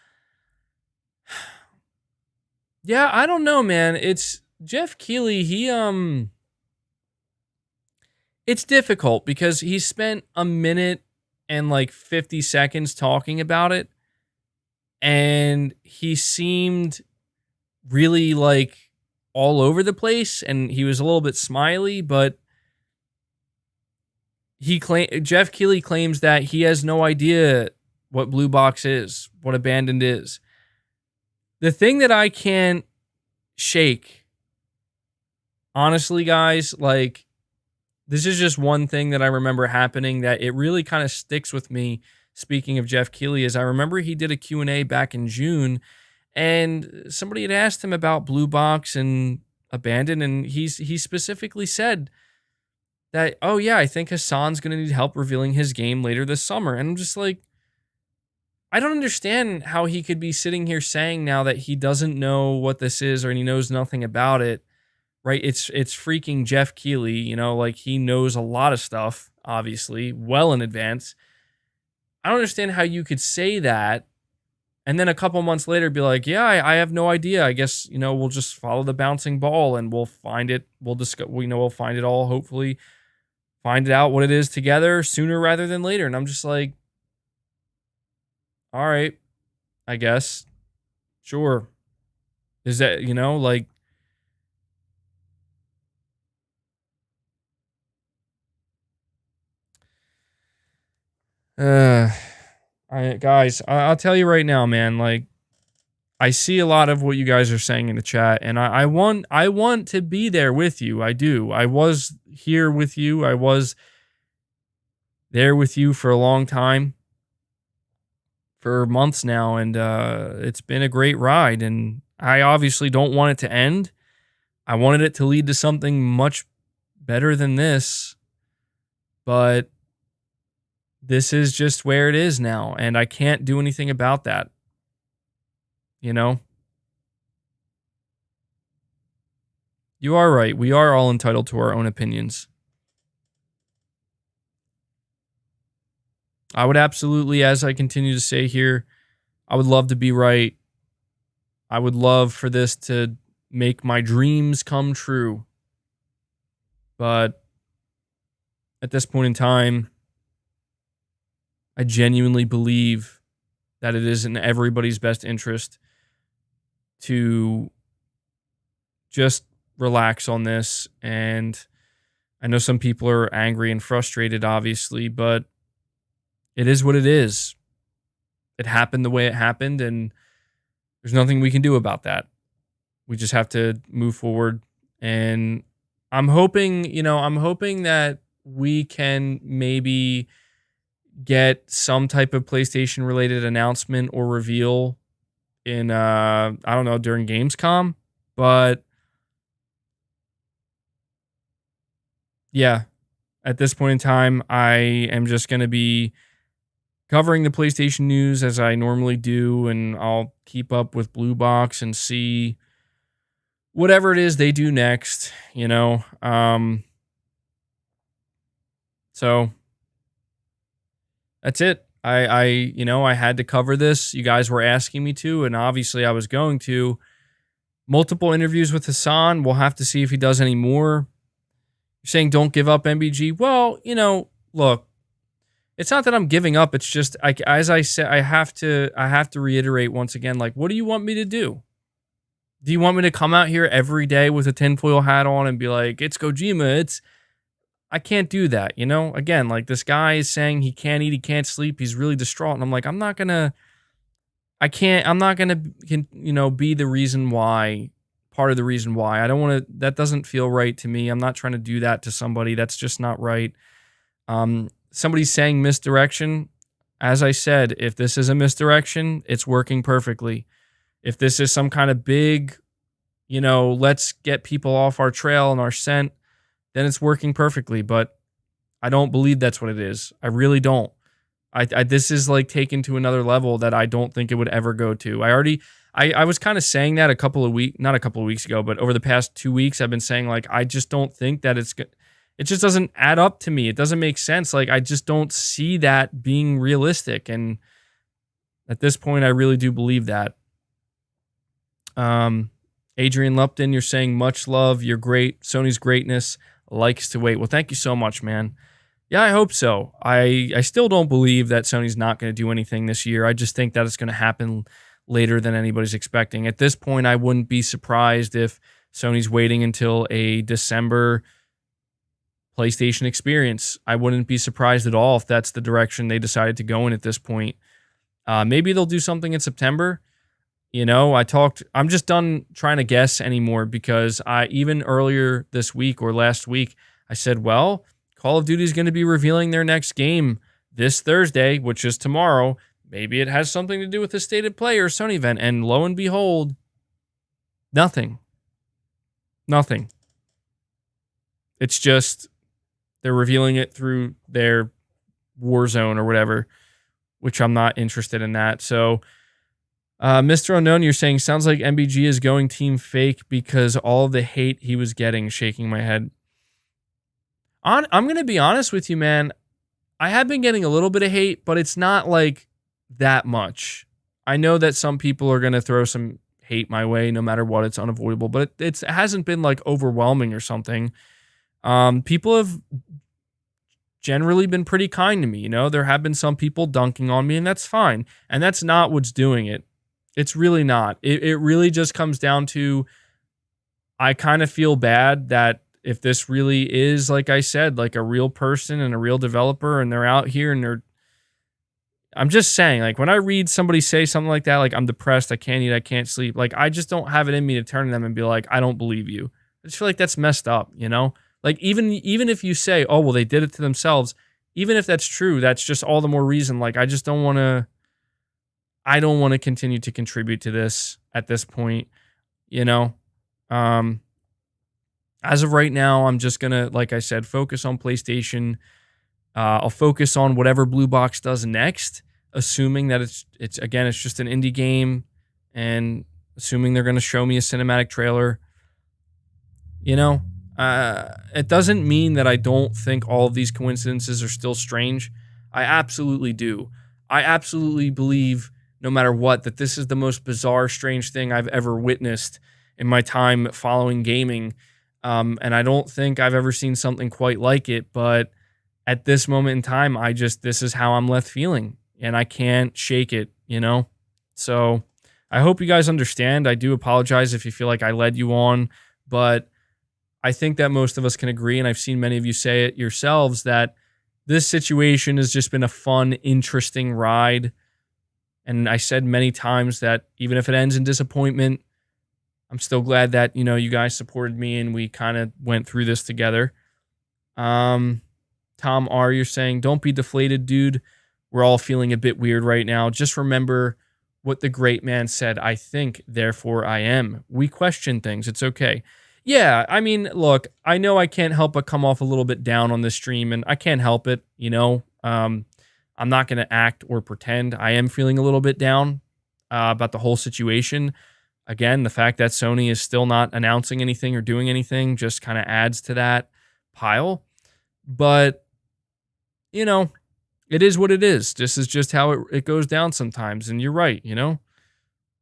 Yeah, I don't know, man. It's Jeff Keighley. It's difficult because he spent a minute and like 50 seconds talking about it, and he seemed really like all over the place, and he was a little bit smiley, but Jeff Keighley claims that he has no idea what Blue Box is, what Abandoned is. The thing that I can't shake, honestly, guys, like, this is just one thing that I remember happening that it really kind of sticks with me. Speaking of Jeff Keighley, is I remember he did a Q&A back in June, and somebody had asked him about Blue Box and Abandoned, and he specifically said that, oh yeah, I think Hasan's going to need help revealing his game later this summer. And I'm just like, I don't understand how he could be sitting here saying now that he doesn't know what this is, or he knows nothing about it, right? It's freaking Jeff Keighley, like, he knows a lot of stuff, obviously, well in advance. I don't understand how you could say that and then a couple months later be like, yeah, I have no idea. I guess, we'll just follow the bouncing ball and we'll find it. We'll discuss, we'll find it all, hopefully find it out what it is together sooner rather than later. And I'm just like, all right, I guess. Sure. Is that, like, I'll tell you right now, man, like, I see a lot of what you guys are saying in the chat, and I want to be there with you. I do. I was here with you. I was there with you for a long time, for months now, and it's been a great ride, and I obviously don't want it to end. I wanted it to lead to something much better than this, but this is just where it is now, and I can't do anything about that. You are right. We are all entitled to our own opinions. I would absolutely, as I continue to say here, I would love to be right. I would love for this to make my dreams come true. But at this point in time, I genuinely believe that it is in everybody's best interest to just relax on this. And I know some people are angry and frustrated, obviously, but it is what it is. It happened the way it happened, and there's nothing we can do about that. We just have to move forward. And I'm hoping that we can maybe get some type of PlayStation related announcement or reveal in I don't know, during Gamescom. But yeah, at this point in time, I am just going to be covering the PlayStation news as I normally do, and I'll keep up with Blue Box and see whatever it is they do next, So that's it. I had to cover this. You guys were asking me to, and obviously I was going to. Multiple interviews with Hasan. We'll have to see if he does any more. You're saying don't give up MBG. Well, look, it's not that I'm giving up. It's just, as I said, I have to reiterate once again, like, what do you want me to do? Do you want me to come out here every day with a tinfoil hat on and be like, it's Kojima, I can't do that, Again, like, this guy is saying he can't eat, he can't sleep, he's really distraught. And I'm like, I'm not going to, be the reason why, part of the reason why. I don't want to, that doesn't feel right to me. I'm not trying to do that to somebody. That's just not right. Somebody's saying misdirection. As I said, if this is a misdirection, it's working perfectly. If this is some kind of big, let's get people off our trail and our scent, then it's working perfectly. But I don't believe that's what it is. I really don't. This is like taken to another level that I don't think it would ever go to. I was kind of saying that not a couple of weeks ago, but over the past 2 weeks, I've been saying, like, I just don't think that it just doesn't add up to me. It doesn't make sense. Like, I just don't see that being realistic. And at this point, I really do believe that. Adrian Lupton, you're saying much love. You're great. Sony's greatness likes to wait. Well, thank you so much, man. Yeah, I hope so. I still don't believe that Sony's not going to do anything this year. I just think that it's going to happen later than anybody's expecting. At this point, I wouldn't be surprised if Sony's waiting until a December PlayStation experience. I wouldn't be surprised at all if that's the direction they decided to go in at this point. Maybe they'll do something in September. I'm just done trying to guess anymore, because even earlier this week or last week, I said, well, Call of Duty is going to be revealing their next game this Thursday, which is tomorrow. Maybe it has something to do with the State of Play or Sony event. And lo and behold, nothing. Nothing. It's just they're revealing it through their Warzone or whatever, which I'm not interested in that. So, Mr. Unknown, you're saying, sounds like MBG is going team fake because all of the hate he was getting, shaking my head. I'm going to be honest with you, man. I have been getting a little bit of hate, but it's not like that much. I know that some people are going to throw some hate my way no matter what. It's unavoidable, but it hasn't been like overwhelming or something. People have generally been pretty kind to me. There have been some people dunking on me, and that's fine. And that's not what's doing it. It's really not. It really just comes down to, I kind of feel bad that if this really is, like I said, like a real person and a real developer, and they're out here and I'm just saying, like, when I read somebody say something like that, like, I'm depressed, I can't eat, I can't sleep, like, I just don't have it in me to turn to them and be like, I don't believe you. I just feel like that's messed up, Like, even if you say, oh, well, they did it to themselves, even if that's true, that's just all the more reason. Like, I don't want to continue to contribute to this at this point, As of right now, I'm just going to, like I said, focus on PlayStation. I'll focus on whatever Blue Box does next, assuming that it's just an indie game, and assuming they're going to show me a cinematic trailer. It doesn't mean that I don't think all of these coincidences are still strange. I absolutely do. I absolutely believe, no matter what, that this is the most bizarre, strange thing I've ever witnessed in my time following gaming. And I don't think I've ever seen something quite like it, but at this moment in time, this is how I'm left feeling, and I can't shake it, So I hope you guys understand. I do apologize if you feel like I led you on, but I think that most of us can agree, and I've seen many of you say it yourselves, that this situation has just been a fun, interesting ride. And I said many times that even if it ends in disappointment, I'm still glad that, you guys supported me and we kind of went through this together. Tom R., you're saying, don't be deflated, dude. We're all feeling a bit weird right now. Just remember what the great man said. I think, therefore I am. We question things. It's okay. Yeah, I mean, look, I know I can't help but come off a little bit down on this stream, and I can't help it, I'm not going to act or pretend. I am feeling a little bit down about the whole situation. Again, the fact that Sony is still not announcing anything or doing anything just kind of adds to that pile. But, it is what it is. This is just how it goes down sometimes. And you're right,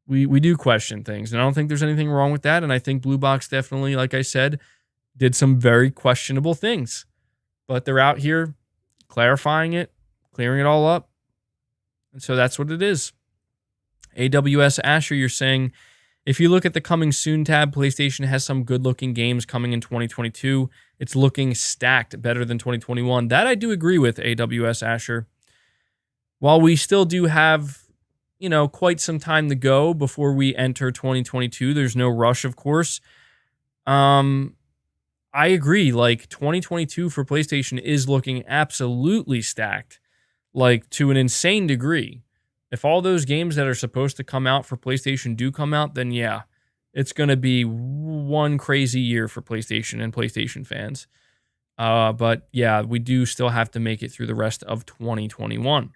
we do question things, and I don't think there's anything wrong with that. And I think Blue Box definitely, like I said, did some very questionable things, but they're out here clarifying it, clearing it all up, and so that's what it is. AWS Asher, you're saying, if you look at the coming soon tab, PlayStation has some good looking games coming in 2022. It's looking stacked, better than 2021. That I do agree with, AWS Asher. While we still do have, quite some time to go before we enter 2022, there's no rush, of course. I agree. Like 2022 for PlayStation is looking absolutely stacked, like to an insane degree. If all those games that are supposed to come out for PlayStation do come out, then yeah, it's going to be one crazy year for PlayStation and PlayStation fans. But yeah, we do still have to make it through the rest of 2021.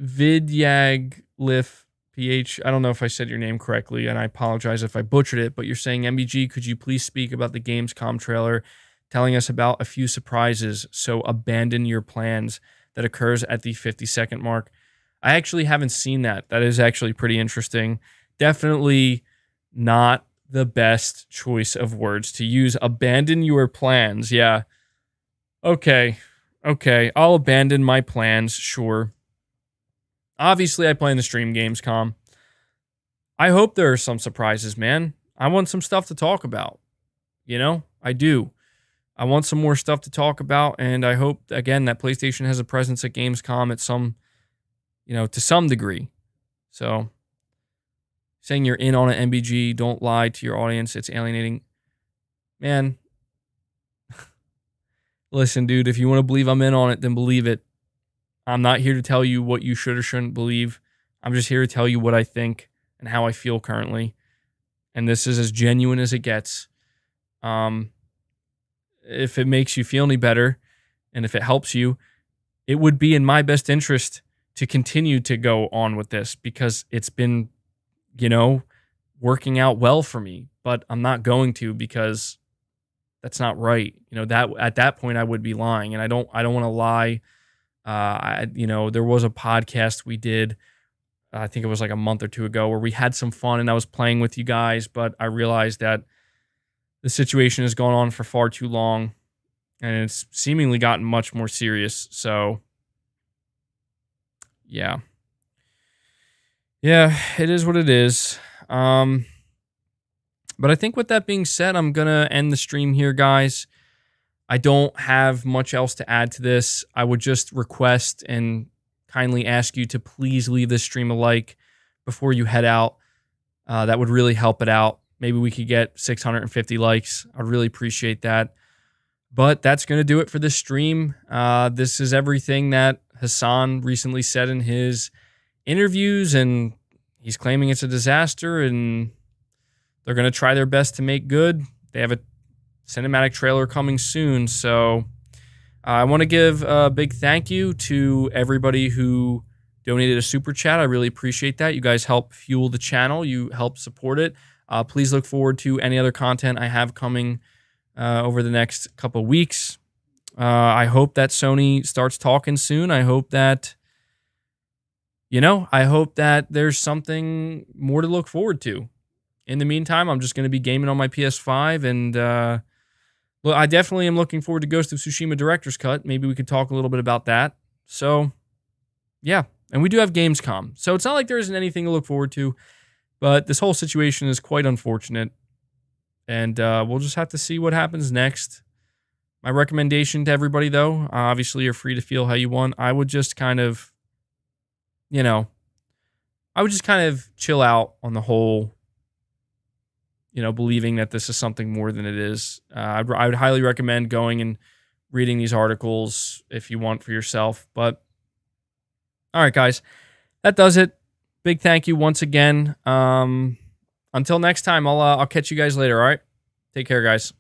Vidyaglif PH, I don't know if I said your name correctly, and I apologize if I butchered it, but you're saying, MBG, could you please speak about the Gamescom trailer, telling us about a few surprises, so abandon your plans, that occurs at the 50-second mark. I actually haven't seen that. That is actually pretty interesting. Definitely not the best choice of words to use. Abandon your plans. Yeah. Okay. I'll abandon my plans. Sure. Obviously, I plan to stream Gamescom. I hope there are some surprises, man. I want some stuff to talk about. I do. I want some more stuff to talk about, and I hope, again, that PlayStation has a presence at Gamescom at some, to some degree. So, saying you're in on an MBG, don't lie to your audience. It's alienating. Man, listen, dude, if you want to believe I'm in on it, then believe it. I'm not here to tell you what you should or shouldn't believe. I'm just here to tell you what I think and how I feel currently. And this is as genuine as it gets. If it makes you feel any better, and if it helps you, it would be in my best interest to continue to go on with this, because it's been, working out well for me. But I'm not going to, because that's not right. That at that point I would be lying, and I don't want to lie. There was a podcast we did, I think it was like a month or two ago, where we had some fun and I was playing with you guys, but I realized that the situation has gone on for far too long, and it's seemingly gotten much more serious. So, yeah. Yeah, it is what it is. But I think with that being said, I'm going to end the stream here, guys. I don't have much else to add to this. I would just request and kindly ask you to please leave this stream a like before you head out. That would really help it out. Maybe we could get 650 likes. I'd really appreciate that. But that's going to do it for this stream. This is everything that Hasan recently said in his interviews, and he's claiming it's a disaster, and they're going to try their best to make good. They have a cinematic trailer coming soon, so I want to give a big thank you to everybody who donated a super chat. I really appreciate that. You guys help fuel the channel. You help support it. Please look forward to any other content I have coming over the next couple weeks. I hope that Sony starts talking soon. I hope that, there's something more to look forward to. In the meantime, I'm just going to be gaming on my PS5, and I definitely am looking forward to Ghost of Tsushima Director's Cut. Maybe we could talk a little bit about that. So, yeah. And we do have Gamescom. So it's not like there isn't anything to look forward to. But this whole situation is quite unfortunate, and we'll just have to see what happens next. My recommendation to everybody, though, obviously you're free to feel how you want. I would just kind of, chill out on the whole, believing that this is something more than it is. I would highly recommend going and reading these articles if you want for yourself. But, all right, guys, that does it. Big thank you once again. Until next time, I'll catch you guys later, all right? Take care, guys.